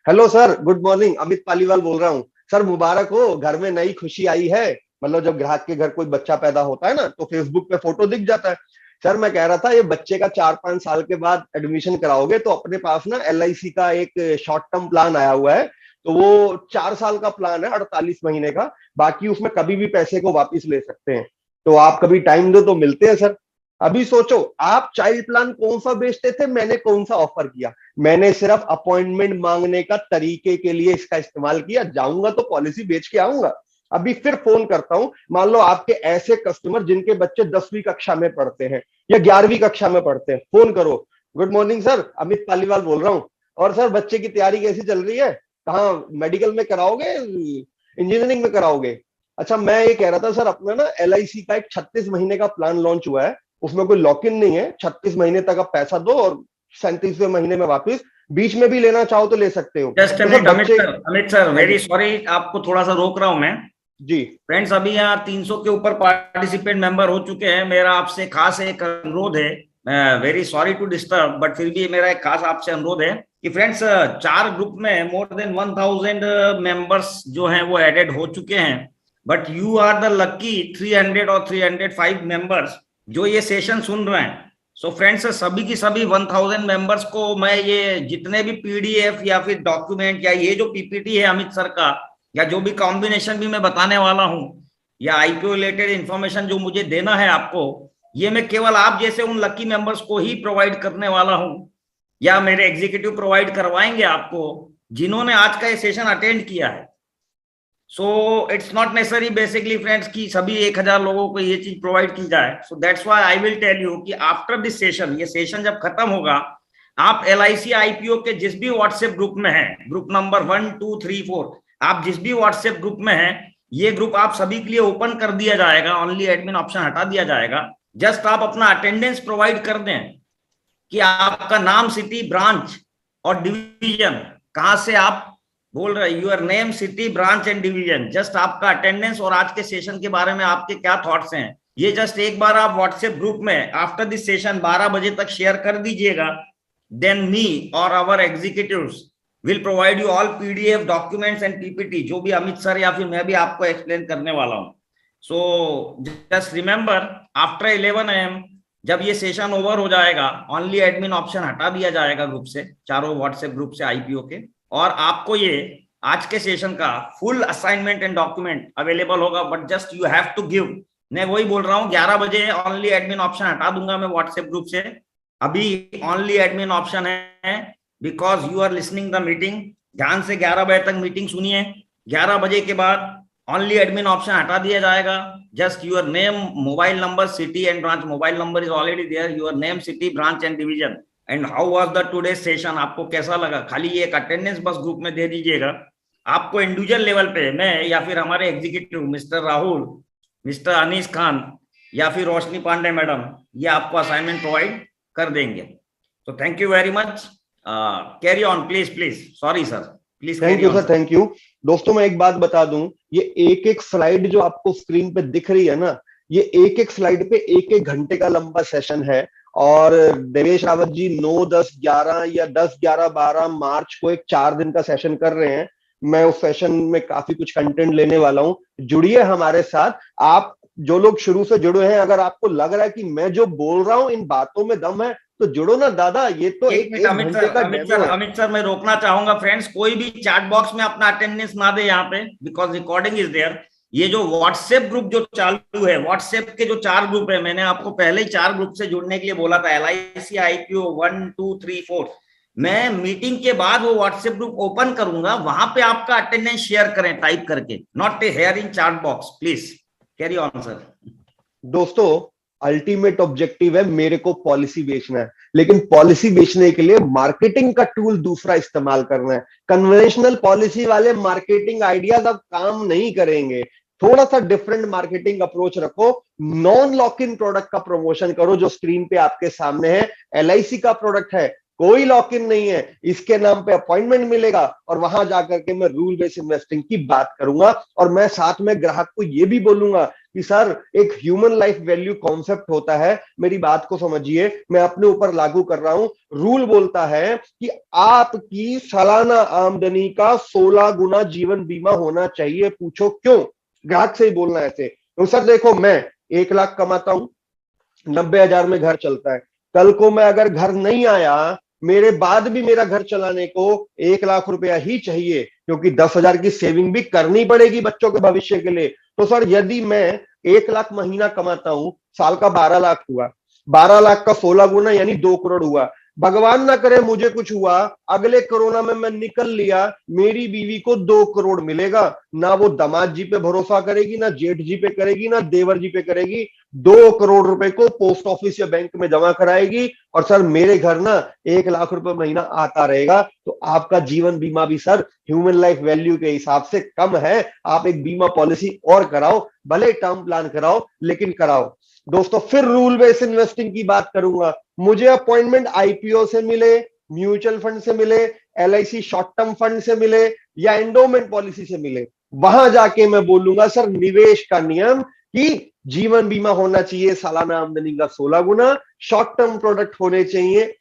Hello sir, good morning, Amit Paliwal बोल रहा हूँ सर, मुबारक हो, घर में नई खुशी आई है। मतलब जब ग्राहक के घर कोई बच्चा पैदा होता है ना, तो फेसबुक पे फोटो दिख जाता है। सर मैं कह रहा था, ये बच्चे का 4-5 साल के बाद एडमिशन कराओगे तो अपने पास ना LIC का एक शॉर्ट टर्म प्लान आया हुआ है, तो वो 4 साल का प्लान है, 48 महीने का, बाकी उसमें कभी भी पैसे को वापस ले सकते हैं। तो आप कभी टाइम दो तो मिलते हैं सर। अभी सोचो, आप चाइल्ड प्लान कौन सा बेचते थे, मैंने कौन सा ऑफर किया, मैंने सिर्फ अपॉइंटमेंट मांगने का तरीके के लिए इसका इस्तेमाल किया, जाऊंगा तो पॉलिसी बेच के आऊंगा। अभी फिर फोन करता हूं, मान लो आपके ऐसे कस्टमर जिनके बच्चे 10वीं कक्षा में पढ़ते हैं या 11वीं कक्षा में पढ़ते हैं, फोन करो, good morning sir, Amit Paliwal बोल रहा हूँ, और सर बच्चे की तैयारी कैसी चल रही है, कहाँ मेडिकल में कराओगे, इंजीनियरिंग में कराओगे? अच्छा मैं ये कह रहा था सर, अपना ना LIC का एक 36 महीने का प्लान लॉन्च हुआ है, उसमें कोई लॉक इन नहीं है, 36 महीने तक आप पैसा दो और 37वें महीने में वापस, बीच में भी लेना चाहो तो ले सकते हो। जस्ट तो सर मिनट बच्चे, अमित सर, हाँ वेरी जी, सॉरी, आपको थोड़ा सा रोक रहा हूं मैं। जी फ्रेंड्स, अभी यहाँ 300 के ऊपर पार्टिसिपेंट मेंबर हो चुके हैं। मेरा आपसे खास एक अनुरोध है, very sorry to disturb, but फिर भी मेरा एक खास आपसे अनुरोध है कि फ्रेंड्स, 4 ग्रुप में मोर देन 1000 मेंबर्स जो हैं वो एडेड हो चुके हैं, but you are the lucky 300 और 305 मेंबर्स जो ये सेशन सुन रहे हैं। सो फ्रेंड्स, सभी की सभी 1000 मेंबर्स को मैं ये जितने भी PDF या फिर डॉक्यूमेंट या ये जो PPT है अमित सर का, या जो भी कॉम्बिनेशन भी मैं बताने वाला हूं, या IPO रिलेटेड इंफॉर्मेशन जो मुझे देना है आपको, ये मैं केवल आप जैसे उन लकी मेंबर्स को ही प्रोवाइड करने वाला हूं, या मेरे एग्जीक्यूटिव प्रोवाइड करवाएंगे आपको जिन्होंने आज का ये सेशन अटेंड किया है। So it's not necessary basically friends कि सभी 1000 लोगों को ये चीज प्रोवाइड की जाए। So that's why I will tell you कि आफ्टर दिस सेशन, ये सेशन जब खत्म होगा, आप LIC IPO के जिस भी व्हाट्सएप ग्रुप में है, ग्रुप नंबर 1 2 3 4, आप जिस भी व्हाट्सएप ग्रुप में है, ये ग्रुप आप सभी के लिए ओपन कर दिया जाएगा, ओनली एडमिन ऑप्शन हटा दिया जाएगा। जस्ट आप अपना अटेंडेंस प्रोवाइड कर दें कि आपका नाम, सिटी, ब्रांच और डिवीजन, कहां से आप बोल रहे, your name, city, branch and division, just आपका अटेंडेंस और आज के सेशन के बारे में आपके क्या थॉट्स हैं, ये जस्ट एक बार आप व्हाट्सएप ग्रुप में आफ्टर दिस सेशन 12 बजे तक शेयर कर दीजिएगा। देन मी और our executives will provide you all PDF documents and PPT, जो भी अमित सर या फिर मैं भी आपको एक्सप्लेन करने वाला हूं। So just remember, after 11 AM जब ये सेशन ओवर हो जाएगा, ओनली एडमिन ऑप्शन हटा दिया जाएगा ग्रुप से, चारों व्हाट्सएप ग्रुप से IPO के, और आपको ये आज के सेशन का full assignment and document available होगा, but just you have to give. मैं वही बोल रहा हूँ, 11 बजे ओनली एडमिन ऑप्शन हटा दूंगा मैं व्हाट्सएप ग्रुप से, अभी ओनली एडमिन ऑप्शन है, because you are listening the meeting. ध्यान से 11 बजे तक मीटिंग सुनिए, 11 बजे के बाद ओनली एडमिन ऑप्शन हटा दिया जाएगा। Just your name, mobile number, city and branch, mobile number is already there, your name, city, branch and division, and how was the today session, आपको कैसा लगा, खाली ये एक अटेंडेंस बस ग्रुप में दे दीजिएगा। आपको इंडिविजुअल लेवल पे मैं या फिर हमारे executive mister Rahul, mister Anees Khan या फिर रोशनी पांडे मैडम, ये आपको असाइनमेंट प्रोवाइड कर देंगे। तो thank you very much, carry on please, please, sorry sir, please. Thank you sir, thank you. दोस्तों मैं एक बात बता दूं, ये एक एक स्लाइड जो आपको स्क्रीन पे दिख रही है ना, ये एक एक स्लाइड पे 1-1 घंटे का लंबा सेशन है, और देवेश रावत जी 9, 10, 11 या 10, 11, 12 मार्च को एक 4 दिन का सेशन कर रहे हैं। मैं उस सेशन में काफी कुछ कंटेंट लेने वाला हूं, जुड़िए हमारे साथ। आप जो लोग शुरू से जुड़े हैं, अगर आपको लग रहा है कि मैं जो बोल रहा हूं इन बातों में दम है, तो जुड़ो ना दादा, ये तो एक घंटे का डेमो है। अमित सर मैं रोकना चाहूंगा फ्रेंड्स, कोई भी चैट बॉक्स में अपना अटेंडेंस ना दे यहाँ पे, बिकॉज रिकॉर्डिंग इज देयर। ये जो व्हाट्सएप ग्रुप जो चालू है, व्हाट्सएप के जो 4 ग्रुप है, मैंने आपको पहले ही 4 ग्रुप से जुड़ने के लिए बोला था, LIC IPO 1 2 3 4। मैं मीटिंग के बाद वो व्हाट्सएप ग्रुप ओपन करूंगा, वहां पे आपका अटेंडेंस शेयर करें टाइप करके, not here in chat box, please carry on sir. दोस्तों, अल्टीमेट ऑब्जेक्टिव है मेरे को पॉलिसी बेचना है, लेकिन पॉलिसी बेचने के लिए मार्केटिंग का टूल दूसरा इस्तेमाल करना है। कन्वेंशनल पॉलिसी वाले मार्केटिंग आइडियाज अब काम नहीं करेंगे। थोड़ा सा डिफरेंट मार्केटिंग अप्रोच रखो। नॉन लॉक इन प्रोडक्ट का प्रमोशन करो, जो स्क्रीन पे आपके सामने है। LIC का प्रोडक्ट है, कोई लॉक इन नहीं है, इसके नाम पे अपॉइंटमेंट मिलेगा और वहां जाकर के मैं रूल बेस्ड इन्वेस्टिंग की बात करूंगा। और मैं साथ में ग्राहक को यह भी बोलूंगा कि सर, एक ह्यूमन लाइफ वैल्यू कॉन्सेप्ट होता है, मेरी बात को समझिए, मैं अपने ऊपर लागू कर रहा हूं। रूल बोलता है कि आपकी सालाना आमदनी का 16 गुना जीवन बीमा होना चाहिए। पूछो क्यों? ग्राहक से ही बोलना है ऐसे। तो सर देखो, मैं 1 लाख कमाता हूं, 90,000 में घर चलता है। कल को मैं अगर घर नहीं आया, मेरे बाद भी मेरा घर चलाने को 1 लाख रुपया ही चाहिए, क्योंकि 10,000 की सेविंग भी करनी पड़ेगी बच्चों के भविष्य के लिए। तो सर, यदि मैं 1 लाख महीना कमाता हूं, साल का 12 लाख हुआ, 12 लाख का 16 गुना यानी 2 करोड़ हुआ। भगवान ना करे मुझे कुछ हुआ, अगले कोरोना में मैं निकल लिया, मेरी बीवी को 2 करोड़ मिलेगा। ना वो दामाद जी पे भरोसा करेगी, ना जेठ जी पे करेगी, ना देवर जी पे करेगी। 2 करोड़ रुपए को पोस्ट ऑफिस या बैंक में जमा कराएगी और सर मेरे घर ना 1 लाख रुपए महीना आता रहेगा। तो आपका जीवन बीमा भी सर ह्यूमन लाइफ वैल्यू के हिसाब से कम है। आप एक बीमा पॉलिसी और कराओ, भले टर्म प्लान कराओ, लेकिन कराओ। दोस्तों, फिर रूल बेस्ड इन्वेस्टिंग की बात करूंगा। मुझे अपॉइंटमेंट IPO से मिले, म्यूचुअल फंड से मिले, LIC शॉर्ट टर्म फंड से मिले या एंडोमेंट पॉलिसी से मिले, वहां जाके मैं बोलूंगा सर, निवेश का नियम कि जीवन बीमा होना चाहिए सालाना आमदनी का 16 गुना, शॉर्ट टर्म प्रोडक्ट होने चाहिए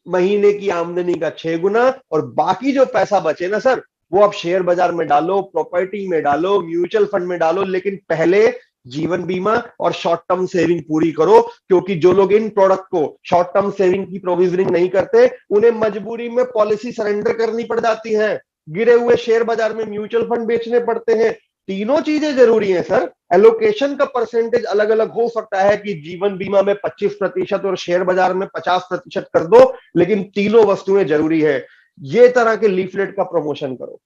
महीने की आमदनी का 6 गुना, और बाकी जो पैसा बचे ना सर, वो आप शेयर बाजार में डालो, प्रॉपर्टी में डालो, म्यूचुअल फंड में डालो, लेकिन पहले जीवन बीमा और शॉर्ट टर्म सेविंग पूरी करो। क्योंकि जो लोग इन प्रोडक्ट को शॉर्ट टर्म सेविंग की प्रोविजनिंग नहीं करते, उन्हें मजबूरी में पॉलिसी सरेंडर करनी पड़ जाती है, गिरे हुए शेयर बाजार में म्यूचुअल फंड बेचने पड़ते हैं। तीनों चीजें जरूरी हैं सर। एलोकेशन का परसेंटेज अलग अलग हो सकता है कि जीवन बीमा में 25% और शेयर बाजार में 50% कर दो, लेकिन तीनों वस्तुएं जरूरी है। ये तरह के लीफलेट का प्रमोशन करो।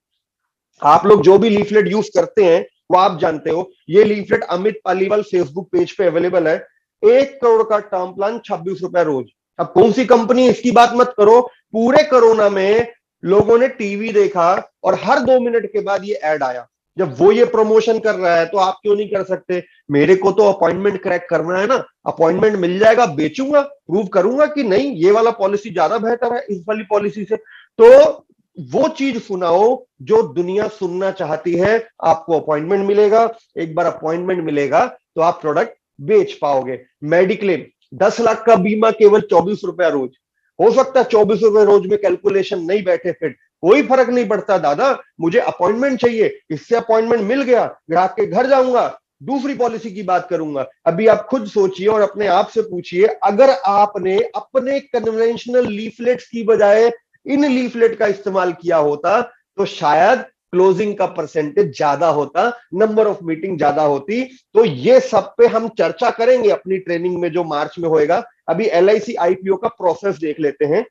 आप लोग जो भी लीफलेट यूज करते हैं वो आप जानते हो। ये leaflet Amit Paliwal Facebook page पे अवेलेबल है। 1 करोड़ का टर्म प्लान, 26 रुपए रोज। अब कौन सी कंपनी, इसकी बात मत करो। पूरे कोरोना में लोगों ने टीवी देखा और हर 2 मिनट के बाद ये ऐड आया। जब वो ये प्रमोशन कर रहा है तो आप क्यों नहीं कर सकते? मेरे को तो अपॉइंटमेंट क्रैक करना है ना, अपॉइंटमेंट मिल जाएगा, बेचूंगा, प्रूव करूंगा कि नहीं ये वाला पॉलिसी ज्यादा बेहतर है इस वाली पॉलिसी से। तो वो चीज सुनाओ जो दुनिया सुनना चाहती है। आपको अपॉइंटमेंट मिलेगा, एक बार अपॉइंटमेंट मिलेगा तो आप प्रोडक्ट बेच पाओगे। मेडिक्लेम 10 लाख का बीमा केवल 24 रुपया रोज। हो सकता है 24 रुपए रोज में कैलकुलेशन नहीं बैठे, फिर कोई फर्क नहीं पड़ता दादा, मुझे अपॉइंटमेंट चाहिए, इससे अपॉइंटमेंट मिल गया, ग्राहक के घर जाऊंगा, दूसरी पॉलिसी की बात करूंगा। अभी आप खुद सोचिए और अपने आप से पूछिए, अगर आपने अपने कन्वेंशनल लीफलेट्स की बजाय इन लीफलेट का इस्तेमाल किया होता तो शायद क्लोजिंग का परसेंटेज ज्यादा होता, नंबर ऑफ मीटिंग ज्यादा होती। तो ये सब पे हम चर्चा करेंगे अपनी ट्रेनिंग में जो मार्च में होएगा। अभी LIC IPO का प्रोसेस देख लेते हैं।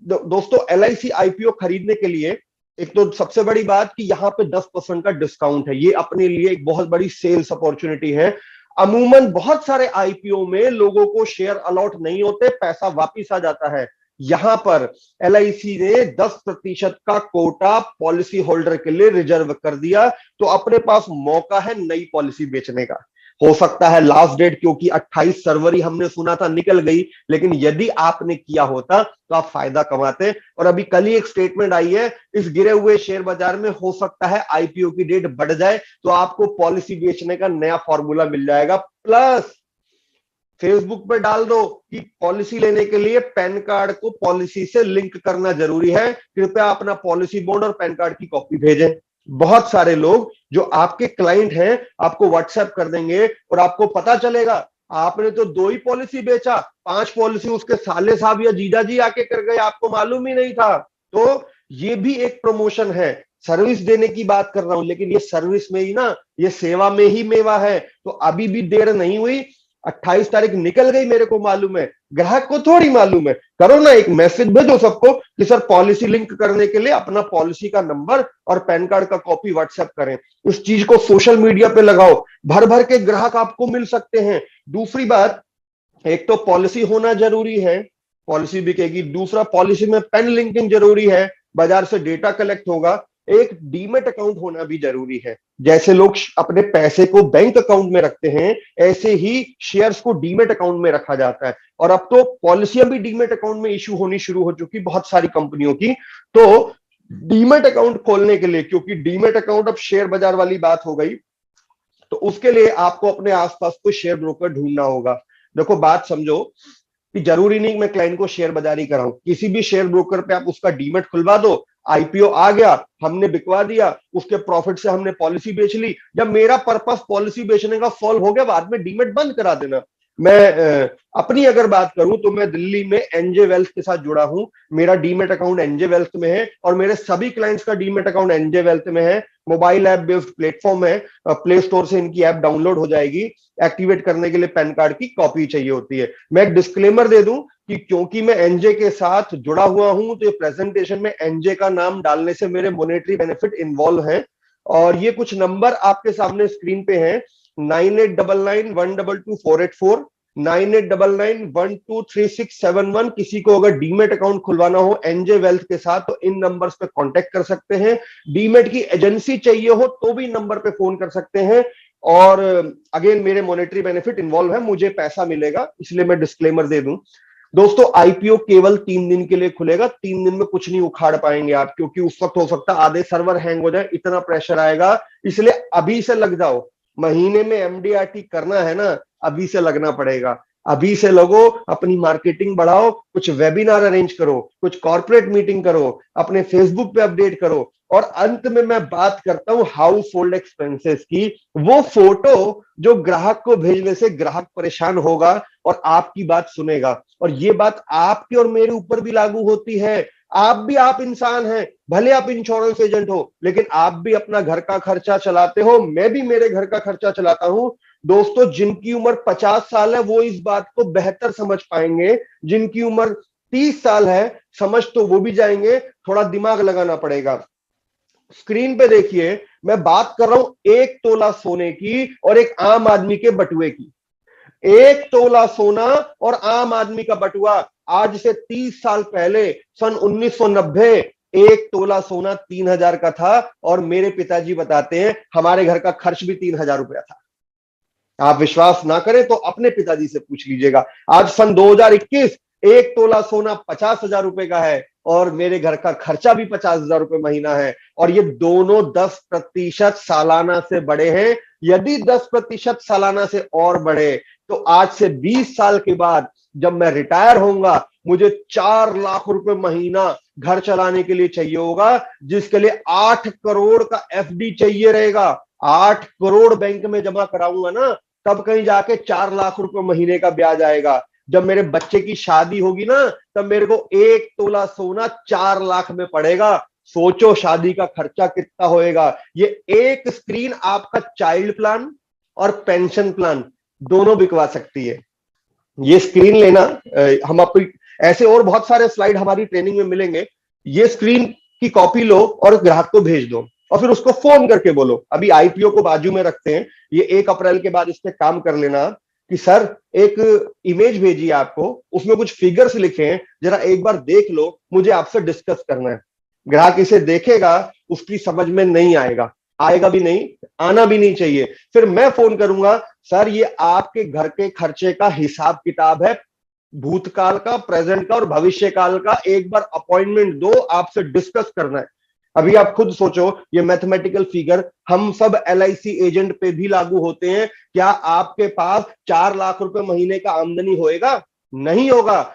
दोस्तों, LIC IPO खरीदने के लिए एक तो सबसे बड़ी बात कि यहाँ पे 10% का डिस्काउंट है। ये अपने लिए एक बहुत बड़ी सेल्स अपॉर्चुनिटी है। अमूमन बहुत सारे IPO में लोगों को शेयर अलॉट नहीं होते, पैसा वापिस आ जाता है। यहां पर LIC ने 10% का कोटा पॉलिसी होल्डर के लिए रिजर्व कर दिया। तो अपने पास मौका है नई पॉलिसी बेचने का। हो सकता है लास्ट डेट, क्योंकि 28 फरवरी हमने सुना था, निकल गई, लेकिन यदि आपने किया होता तो आप फायदा कमाते। और अभी कल ही एक स्टेटमेंट आई है, इस गिरे हुए शेयर बाजार में हो सकता है IPO की डेट बढ़ जाए, तो आपको पॉलिसी बेचने का नया फॉर्मूला मिल जाएगा। प्लस फेसबुक पे डाल दो कि पॉलिसी लेने के लिए पैन कार्ड को पॉलिसी से लिंक करना जरूरी है, कृपया अपना पॉलिसी बॉन्ड और पैन कार्ड की कॉपी भेजें। बहुत सारे लोग जो आपके क्लाइंट हैं आपको व्हाट्सएप कर देंगे और आपको पता चलेगा आपने तो 2 ही पॉलिसी बेचा, 5 पॉलिसी उसके साले साहब या जीजा जी आके कर गए, आपको मालूम ही नहीं था। तो ये भी एक प्रमोशन है। सर्विस देने की बात कर रहा हूं, लेकिन ये सर्विस में ही ना, ये सेवा में ही मेवा है। तो अभी भी देर नहीं हुई, 28 तारीख निकल गई, मेरे को मालूम है, ग्राहक को थोड़ी मालूम है। करो ना, एक मैसेज भेजो सबको कि सर पॉलिसी लिंक करने के लिए अपना पॉलिसी का नंबर और पैन कार्ड का कॉपी व्हाट्सएप करें। इस चीज को सोशल मीडिया पे लगाओ, भर भर के ग्राहक आपको मिल सकते हैं। दूसरी बात, एक तो पॉलिसी होना जरूरी है, पॉलिसी बिकेगी। दूसरा, पॉलिसी में पेन लिंकिंग जरूरी है, बाजार से डेटा कलेक्ट होगा। एक डीमेट अकाउंट होना भी जरूरी है। जैसे लोग अपने पैसे को बैंक अकाउंट में रखते हैं, ऐसे ही शेयर्स को डीमेट अकाउंट में रखा जाता है। और अब तो पॉलिसियां भी डीमेट अकाउंट में इशू होनी शुरू हो चुकी बहुत सारी कंपनियों की। तो डीमेट अकाउंट खोलने के लिए, क्योंकि डीमेट अकाउंट अब शेयर बाजार वाली बात हो गई, तो उसके लिए आपको अपने आसपास कोई शेयर ब्रोकर ढूंढना होगा। देखो बात समझो कि जरूरी नहीं मैं क्लाइंट को शेयर बाजारी कराऊं, किसी भी शेयर ब्रोकर पे आप उसका डीमेट खुलवा दो, आईपीओ आ गया, हमने बिकवा दिया, उसके प्रॉफिट से हमने पॉलिसी बेच ली। जब मेरा पर्पस पॉलिसी बेचने का सॉल्व हो गया, बाद में डीमेट बंद करा देना। मैं अपनी अगर बात करूं तो मैं दिल्ली में एनजे वेल्थ के साथ जुड़ा हूं, मेरा डीमेट अकाउंट एनजे वेल्थ में है, और मेरे सभी क्लाइंट्स का डीमेट अकाउंट एनजे वेल्थ में है। मोबाइल ऐप बेस्ड प्लेटफॉर्म है, प्ले स्टोर से इनकी ऐप डाउनलोड हो जाएगी। एक्टिवेट करने के लिए पैन कार्ड की कॉपी चाहिए होती है। मैं एक डिस्क्लेमर दे दूं कि क्योंकि मैं एनजे के साथ जुड़ा हुआ हूं, तो ये प्रेजेंटेशन में एनजे का नाम डालने से मेरे मॉनेटरी बेनिफिट इन्वॉल्व हैं। और ये कुछ नंबर आपके सामने स्क्रीन पे हैं, 9899122484, 9899123671। किसी को अगर डीमेट अकाउंट खुलवाना हो एनजे वेल्थ के साथ, तो इन नंबर्स पे कांटेक्ट कर सकते हैं। डीमेट की एजेंसी चाहिए हो तो भी नंबर पे फोन कर सकते हैं। और अगेन, मेरे मॉनेटरी बेनिफिट इन्वॉल्व है, मुझे पैसा मिलेगा, इसलिए मैं डिस्क्लेमर दे दूं। दोस्तों, आईपीओ केवल 3 दिन के लिए खुलेगा। 3 दिन में कुछ नहीं उखाड़ पाएंगे आप, क्योंकि उस वक्त हो सकता है आधे सर्वर हैंग हो जाए, इतना प्रेशर आएगा। इसलिए अभी से लग जाओ। महीने में एमडीआरटी करना है ना, अभी से लगना पड़ेगा। अभी से लगो, अपनी मार्केटिंग बढ़ाओ, कुछ वेबिनार अरेंज करो, कुछ कॉर्पोरेट मीटिंग करो, अपने फेसबुक पे अपडेट करो। और अंत में मैं बात करता हूं हाउस होल्ड एक्सपेंसेस की। वो फोटो जो ग्राहक को भेजने से ग्राहक परेशान होगा और आपकी बात सुनेगा। और ये बात आपके और मेरे ऊपर भी लागू होती है। आप इंसान हैं, भले आप इंश्योरेंस एजेंट हो, लेकिन आप भी अपना घर का खर्चा चलाते हो, मैं भी मेरे घर का खर्चा चलाता हूं। दोस्तों, जिनकी उम्र 50 साल है वो इस बात को बेहतर समझ पाएंगे, जिनकी उम्र 30 साल है समझ तो वो भी जाएंगे, थोड़ा दिमाग लगाना पड़ेगा। स्क्रीन पे देखिए, मैं बात कर रहा हूं 1 तोला सोने की और एक आम आदमी के बटुए की। 1 तोला सोना और आम आदमी का बटुआ। आज से 30 साल पहले, सन 1990, 1 तोला सोना 3,000 का था। और मेरे पिताजी बताते हैं हमारे घर का खर्च भी 3,000 रुपया था। आप विश्वास ना करें तो अपने पिताजी से पूछ लीजिएगा। आज सन 2021, 1 तोला सोना 50,000 रुपए का है और मेरे घर का खर्चा भी 50,000 रुपए महीना है। और ये दोनों 10% सालाना से बढ़े हैं। यदि 10% सालाना से और बढ़े, तो आज से 20 साल के बाद जब मैं रिटायर होऊंगा, मुझे 4 लाख रुपए महीना घर चलाने के लिए चाहिए होगा, जिसके लिए 8 करोड़ का एफडी चाहिए रहेगा। 8 करोड़ बैंक में जमा कराऊंगा ना, तब कहीं जाके 4 लाख रुपए महीने का ब्याज आएगा। जब मेरे बच्चे की शादी होगी ना, तब मेरे को 1 तोला सोना 4 लाख में पड़ेगा। सोचो शादी का खर्चा कितना होएगा। ये एक स्क्रीन आपका चाइल्ड प्लान और पेंशन प्लान दोनों बिकवा सकती है। ये स्क्रीन लेना, हम आपको ऐसे और बहुत सारे स्लाइड हमारी ट्रेनिंग में मिलेंगे। ये स्क्रीन की कॉपी लो और ग्राहक को भेज दो, और फिर उसको फोन करके बोलो। अभी आईपीओ को बाजू में रखते हैं, ये 1 अप्रैल के बाद इस पे काम कर लेना कि सर एक इमेज भेजिए आपको, उसमें कुछ फिगर्स लिखे हैं, जरा एक बार देख लो, मुझे आपसे डिस्कस करना है। ग्राहक इसे देखेगा, उसकी समझ में नहीं आएगा, आएगा भी नहीं, आना भी नहीं चाहिए। फिर मैं फोन करूंगा, सर ये आपके घर के खर्चे का हिसाब किताब है, भूतकाल का, प्रेजेंट का और भविष्य काल का। एक बार अपॉइंटमेंट दो, आपसे डिस्कस करना है। अभी आप खुद सोचो, ये मैथमेटिकल फिगर हम सब एलआईसी एजेंट पे भी लागू होते हैं। क्या आपके पास 4 लाख रुपए महीने का आमदनी होएगा? नहीं होगा।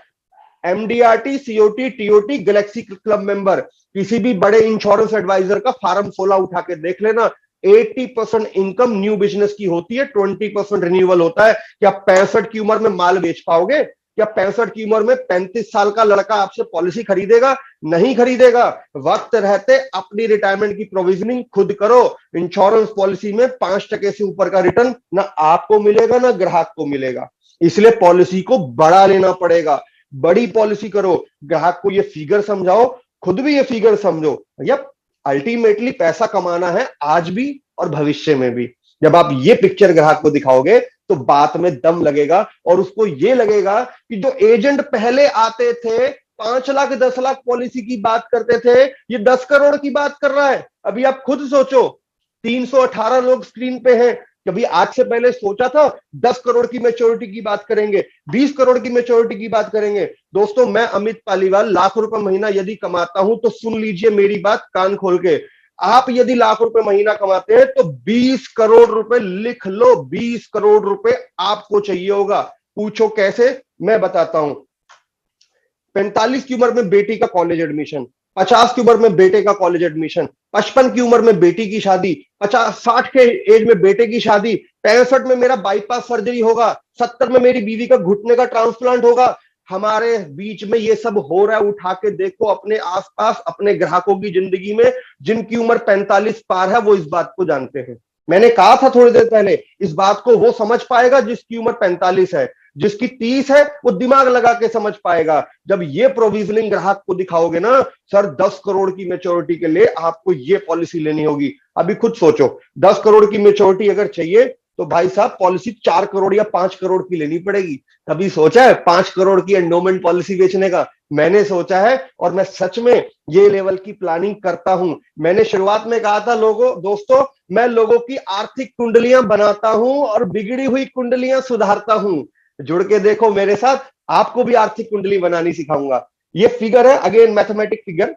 MDRT, COT, TOT, Galaxy club member, किसी भी बड़े इंश्योरेंस एडवाइजर का फार्म 16 उठा के देख लेना। 80% इनकम न्यू बिजनेस की होती है, 20% रिन्यूअल होता है। क्या 65 की उम्र में माल बेच पाओगे? क्या 65 की उम्र में 35 साल का लड़का आपसे पॉलिसी खरीदेगा? नहीं खरीदेगा। वक्त रहते अपनी रिटायरमेंट की प्रोविजनिंग खुद करो। इंश्योरेंस पॉलिसी में 5% से ऊपर का रिटर्न ना आपको मिलेगा ना ग्राहक को मिलेगा। इसलिए पॉलिसी को बड़ा लेना पड़ेगा, बड़ी पॉलिसी करो, ग्राहक को ये फिगर समझाओ, खुद भी ये फिगर समझो। भैया अल्टीमेटली पैसा कमाना है आज भी और भविष्य में भी। जब आप ये पिक्चर ग्राहक को दिखाओगे तो बात में दम लगेगा और उसको ये लगेगा कि जो एजेंट पहले आते थे 5 लाख 10 लाख पॉलिसी की बात करते थे, ये 10 करोड़ की बात कर रहा है। अभी आप खुद सोचो, 318 लोग स्क्रीन पे हैं। कभी आज से पहले सोचा था 10 करोड़ की मैच्योरिटी की बात करेंगे, 20 करोड़ की मैच्योरिटी की बात करेंगे? दोस्तों मैं अमित पालीवाल लाख रुपए महीना यदि कमाता हूं तो सुन लीजिए मेरी बात कान खोल के, आप यदि लाख रुपए महीना कमाते हैं तो 20 करोड़ रुपए लिख लो, 20 करोड़ रुपए आपको चाहिए होगा। पूछो कैसे, मैं बताता हूं। 45 की उम्र में बेटी का कॉलेज एडमिशन, 50 की उम्र में बेटे का कॉलेज एडमिशन, 55 की उम्र में बेटी की शादी, 60 के एज में बेटे की शादी, 65 में मेरा बाईपास सर्जरी होगा, 70 में मेरी बीवी का घुटने का ट्रांसप्लांट होगा। हमारे बीच में ये सब हो रहा है। उठा के देखो अपने आसपास, अपने ग्राहकों की जिंदगी में, जिनकी उम्र 45 पार है वो इस बात को जानते हैं। मैंने कहा था थोड़ी देर पहले, इस बात को वो समझ पाएगा जिसकी उम्र 45 है, जिसकी 30 है वो दिमाग लगा के समझ पाएगा। जब ये प्रोविजनिंग ग्राहक को दिखाओगे ना, सर 10 करोड़ की मैच्योरिटी के लिए आपको ये पॉलिसी लेनी होगी। अभी खुद सोचो, 10 करोड़ की मैच्योरिटी अगर चाहिए तो भाई साहब पॉलिसी 4 करोड़ या 5 करोड़ की लेनी पड़ेगी। कभी सोचा है 5 करोड़ की एंडोमेंट पॉलिसी बेचने का? मैंने सोचा है और मैं सच में ये लेवल की प्लानिंग करता हूं। मैंने शुरुआत में कहा था दोस्तों, मैं लोगों की आर्थिक कुंडलियां बनाता हूं और बिगड़ी हुई कुंडलियां सुधारता हूं। जुड़ के देखो मेरे साथ, आपको भी आर्थिक कुंडली बनानी सिखाऊंगा। ये फिगर है, अगेन मैथमेटिक फिगर।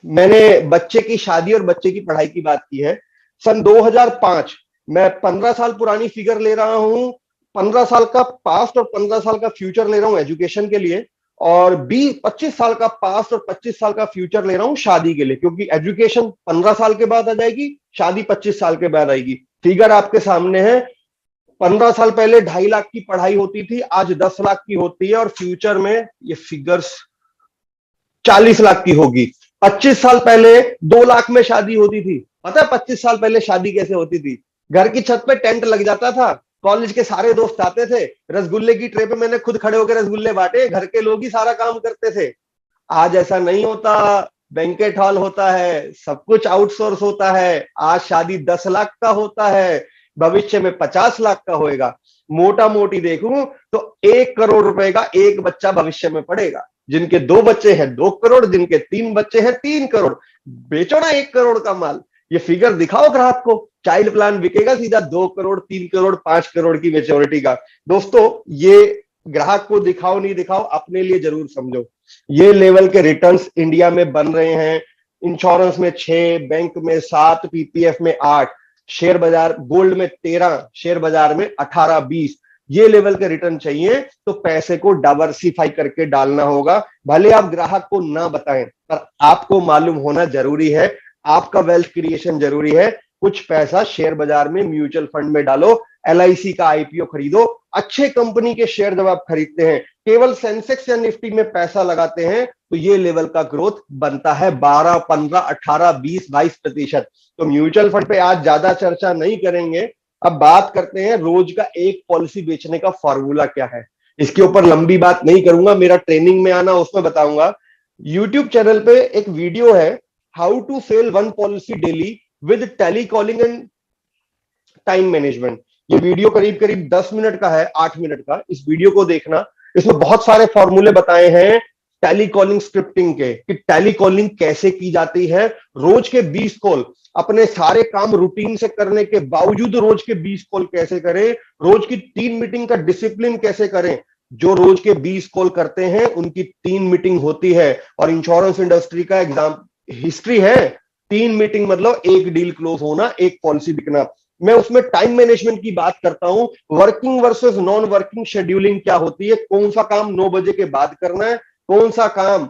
मैंने बच्चे की शादी और बच्चे की पढ़ाई की बात की है। सन 2005, मैं 15 साल पुरानी फिगर ले रहा हूं, 15 साल का पास्ट और 15 साल का फ्यूचर ले रहा हूं एजुकेशन के लिए, और 25 साल का पास्ट और 25 साल का फ्यूचर ले रहा हूं शादी के लिए, क्योंकि एजुकेशन 15 साल के बाद आ जाएगी, शादी 25 साल के बाद आएगी। फिगर आपके सामने है। 15 साल पहले 2.5 लाख की पढ़ाई होती थी, आज 10 लाख की होती है, और फ्यूचर में ये फिगर्स 40 लाख की होगी। 25 साल पहले 2 लाख में शादी होती थी। पता है 25 साल पहले शादी कैसे होती थी? घर की छत पे टेंट लग जाता था, कॉलेज के सारे दोस्त आते थे, रसगुल्ले की ट्रे पे मैंने खुद खड़े होकर रसगुल्ले बांटे, घर के लोग ही सारा काम करते थे। आज ऐसा नहीं होता, बैंकेट हॉल होता है, सब कुछ आउटसोर्स होता है। आज शादी 10 लाख का होता है, भविष्य में 50 लाख का होएगा। मोटा मोटी देखूं तो 1 करोड़ रुपए का एक बच्चा भविष्य में पड़ेगा। जिनके 2 बच्चे हैं 2 करोड़, जिनके 3 बच्चे हैं 3 करोड़। बेचो ना 1 करोड़ का माल। ये फिगर दिखाओ ग्राहक को, चाइल्ड प्लान बिकेगा सीधा 2 करोड़, 3 करोड़, 5 करोड़ की मैच्योरिटी का। दोस्तों ये ग्राहक को दिखाओ नहीं दिखाओ, अपने लिए जरूर समझो। ये लेवल के रिटर्न्स इंडिया में बन रहे हैं। इंश्योरेंस में 6, बैंक में 7, पीपीएफ में 8, शेयर बाजार गोल्ड में 13, शेयर बाजार में 18-20। ये लेवल के रिटर्न चाहिए तो पैसे को डाइवर्सिफाई करके डालना होगा। भले आप ग्राहक को ना बताएं, पर आपको मालूम होना जरूरी है। आपका वेल्थ क्रिएशन जरूरी है। कुछ पैसा शेयर बाजार में, म्यूचुअल फंड में डालो, एलआईसी का आईपीओ खरीदो। अच्छे कंपनी के शेयर जब आप खरीदते हैं, केवल सेंसेक्स या निफ्टी में पैसा लगाते हैं, तो ये लेवल का ग्रोथ बनता है 12, 15, 18, 20, 22%। तो म्यूचुअल फंड पे आज ज्यादा चर्चा नहीं करेंगे। अब बात करते हैं रोज का एक पॉलिसी बेचने का फॉर्मूला क्या है। इसके ऊपर लंबी बात नहीं करूंगा, मेरा ट्रेनिंग में आना, उसमें बताऊंगा। यूट्यूब चैनल पे एक वीडियो है, how to sell 1 policy daily with tele calling and time management. ये वीडियो करीब करीब 10 मिनट का है, 8 मिनट का। इस वीडियो को देखना, इसमें बहुत सारे फॉर्मूले बताए हैं टेली कॉलिंग स्क्रिप्टिंग के, कि टेली कॉलिंग कैसे की जाती है। रोज के 20 कॉल, अपने सारे काम रूटीन से करने के बावजूद रोज के 20 कॉल कैसे करें, रोज की 3 मीटिंग का डिसिप्लिन कैसे करें। जो रोज के 20 कॉल करते हैं उनकी 3 मीटिंग होती है, और इंश्योरेंस इंडस्ट्री का एग्जाम हिस्ट्री है। 3 मीटिंग मतलब 1 डील क्लोज होना, 1 पॉलिसी बिकना। मैं उसमें टाइम मैनेजमेंट की बात करता हूं, working versus non working scheduling क्या होती है, कौन सा काम 9 बजे के बाद करना है, कौन सा काम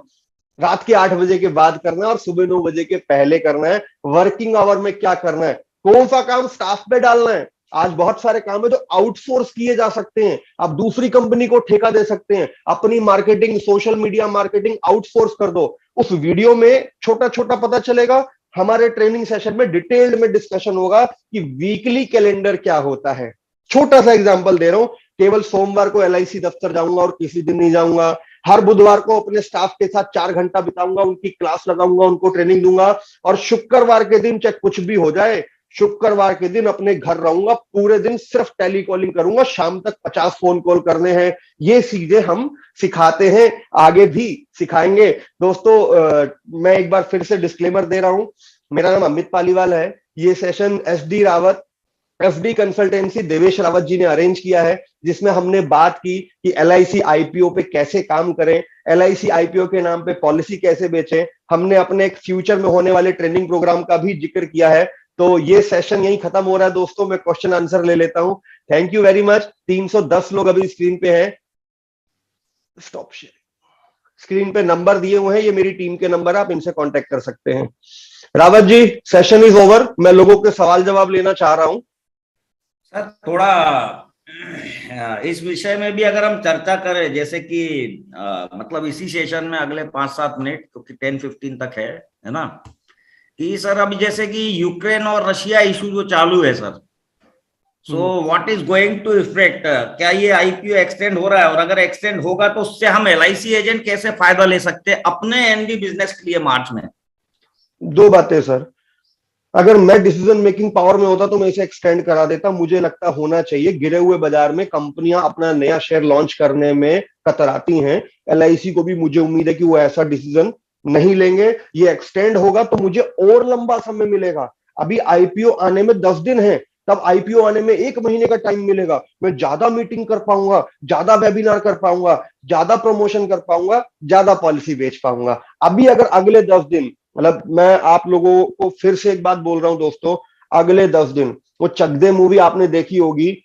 रात के 8 बजे के बाद करना है और सुबह 9 बजे के पहले करना है, वर्किंग आवर में क्या करना है, कौन सा काम स्टाफ पे डालना है, आज बहुत सारे काम है जो आउटसोर्स किए जा सकते हैं। आप दूसरी कंपनी को ठेका दे सकते हैं, अपनी marketing, social media marketing outsource कर दो। उस वीडियो में छोटा छोटा पता चलेगा, हमारे ट्रेनिंग सेशन में डिटेल्ड में डिस्कशन होगा कि वीकली कैलेंडर क्या होता है। छोटा सा एग्जांपल दे रहा हूं, केवल सोमवार को एलआईसी दफ्तर जाऊंगा और किसी दिन नहीं जाऊंगा। हर बुधवार को अपने स्टाफ के साथ 4 घंटा बिताऊंगा, उनकी क्लास लगाऊंगा, उनको ट्रेनिंग दूंगा। और शुक्रवार के दिन चाहे कुछ भी हो जाए, शुक्रवार के दिन अपने घर रहूंगा, पूरे दिन सिर्फ टेली कॉलिंग करूंगा, शाम तक 50 फोन कॉल करने हैं। ये चीजें हम सिखाते हैं, आगे भी सिखाएंगे। दोस्तों मैं एक बार फिर से डिस्क्लेमर दे रहा हूं, मेरा नाम अमित पालीवाल है। ये session SD Rawat, FD consultancy Devesh Rawat ji ने अरेंज किया है, जिसमें हमने बात की कि एलआईसी आईपीओ पे कैसे काम करें, एलआईसी आईपीओ के नाम पे पॉलिसी कैसे बेचें। हमने अपने एक फ्यूचर में होने वाले ट्रेनिंग प्रोग्राम का भी जिक्र किया है। तो ये सेशन यहीं खत्म हो रहा है दोस्तों, मैं क्वेश्चन आंसर ले लेता हूं। Thank you very much. 310 लोग अभी स्क्रीन पे हैं। Stop share. स्क्रीन पे नंबर दिए हुए हैं, ये मेरी टीम के नंबर है, आप इनसे कांटेक्ट कर सकते हैं। Rawat ji, session is over. मैं लोगों के सवाल जवाब लेना चाह रहा हूं। सर थोड़ा इस विषय में भी अगर हम चर्चा करें, जैसे कि मतलब इसी सेशन में अगले 5-7 मिनट, क्योंकि 10-15 तक है ना, कि सर अभी जैसे कि यूक्रेन और रशिया इशू जो चालू है sir, so what is going to effect, क्या ये आईपीओ एक्सटेंड हो रहा है, और अगर एक्सटेंड होगा तो उससे हम एलआईसी एजेंट कैसे फायदा ले सकते हैं अपने एनडी बिजनेस के लिए मार्च में? दो बातें सर, अगर मैं डिसीजन मेकिंग पावर में होता तो मैं इसे एक्सटेंड करा देता। मुझे लगता होना चाहिए। गिरे हुए बाजार में कंपनियां अपना नया शेयर लॉन्च करने में कतराती हैं। एलआईसी को भी मुझे उम्मीद है कि वो ऐसा डिसीजन नहीं लेंगे। ये एक्सटेंड होगा तो मुझे और लंबा समय मिलेगा। अभी आईपीओ आने में 10 दिन है, तब आईपीओ आने में 1 महीने का टाइम मिलेगा। मैं ज्यादा मीटिंग कर पाऊंगा, ज्यादा वेबिनार कर पाऊंगा, ज्यादा प्रमोशन कर पाऊंगा, ज्यादा पॉलिसी बेच पाऊंगा। अभी अगर अगले 10 दिन, मतलब मैं आप लोगों को फिर से एक बात बोल रहा हूं दोस्तों, अगले 10 दिन, वो चक दे मूवी आपने देखी होगी,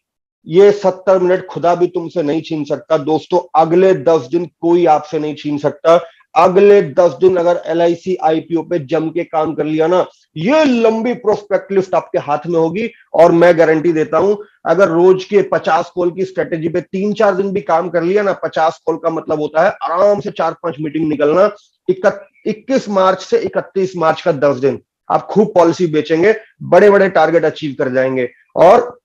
ये 70 मिनट खुदा भी तुमसे नहीं छीन सकता। दोस्तों अगले 10 दिन कोई आपसे नहीं छीन सकता। अगले 10 दिन अगर एलआईसी आईपीओ पे जम के काम कर लिया ना, ये लंबी प्रोस्पेक्ट लिस्ट आपके हाथ में होगी। और मैं गारंटी देता हूं, अगर रोज के 50 कॉल की स्ट्रेटेजी पे 3-4 दिन भी काम कर लिया ना, 50 कॉल का मतलब होता है आराम से 4-5 मीटिंग निकलना। 21 मार्च से 31 मार्च का 10 दिन आप खूब पॉलिसी बेचेंगे, बड़े बड़े टारगेट अचीव कर जाएंगे। और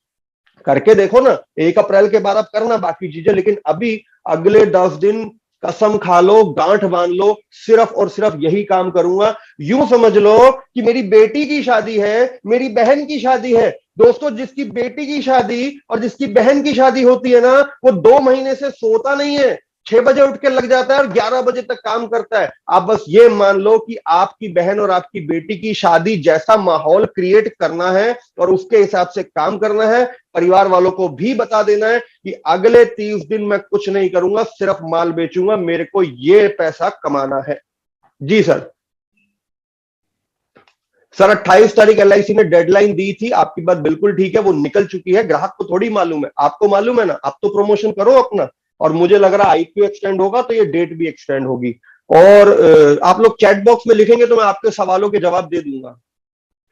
करके देखो ना, 1 अप्रैल के बाद आप करना बाकी चीजें, लेकिन अभी अगले 10 दिन कसम खा लो, गांठ बांध लो, सिर्फ और सिर्फ यही काम करूंगा। यूं समझ लो कि मेरी बेटी की शादी है, मेरी बहन की शादी है। दोस्तों जिसकी बेटी की शादी और जिसकी बहन की शादी होती है ना, वो 2 महीने से सोता नहीं है, 6 बजे उठ के लग जाता है और 11 बजे तक काम करता है। आप बस ये मान लो कि आपकी बहन और आपकी बेटी की शादी जैसा माहौल क्रिएट करना है और उसके हिसाब से काम करना है। परिवार वालों को भी बता देना है कि अगले 30 दिन मैं कुछ नहीं करूंगा, सिर्फ माल बेचूंगा, मेरे को ये पैसा कमाना है। जी सर। सर 28 तारीख एलआईसी ने डेडलाइन दी थी, आपकी बात बिल्कुल ठीक है, वो निकल चुकी है। ग्राहक को थोड़ी मालूम है, आपको मालूम है ना। आप तो प्रमोशन करो अपना, और मुझे लग रहा है आईपीओ एक्सटेंड होगा तो ये डेट भी एक्सटेंड होगी। और आप लोग चैट बॉक्स में लिखेंगे तो मैं आपके सवालों के जवाब दे दूंगा।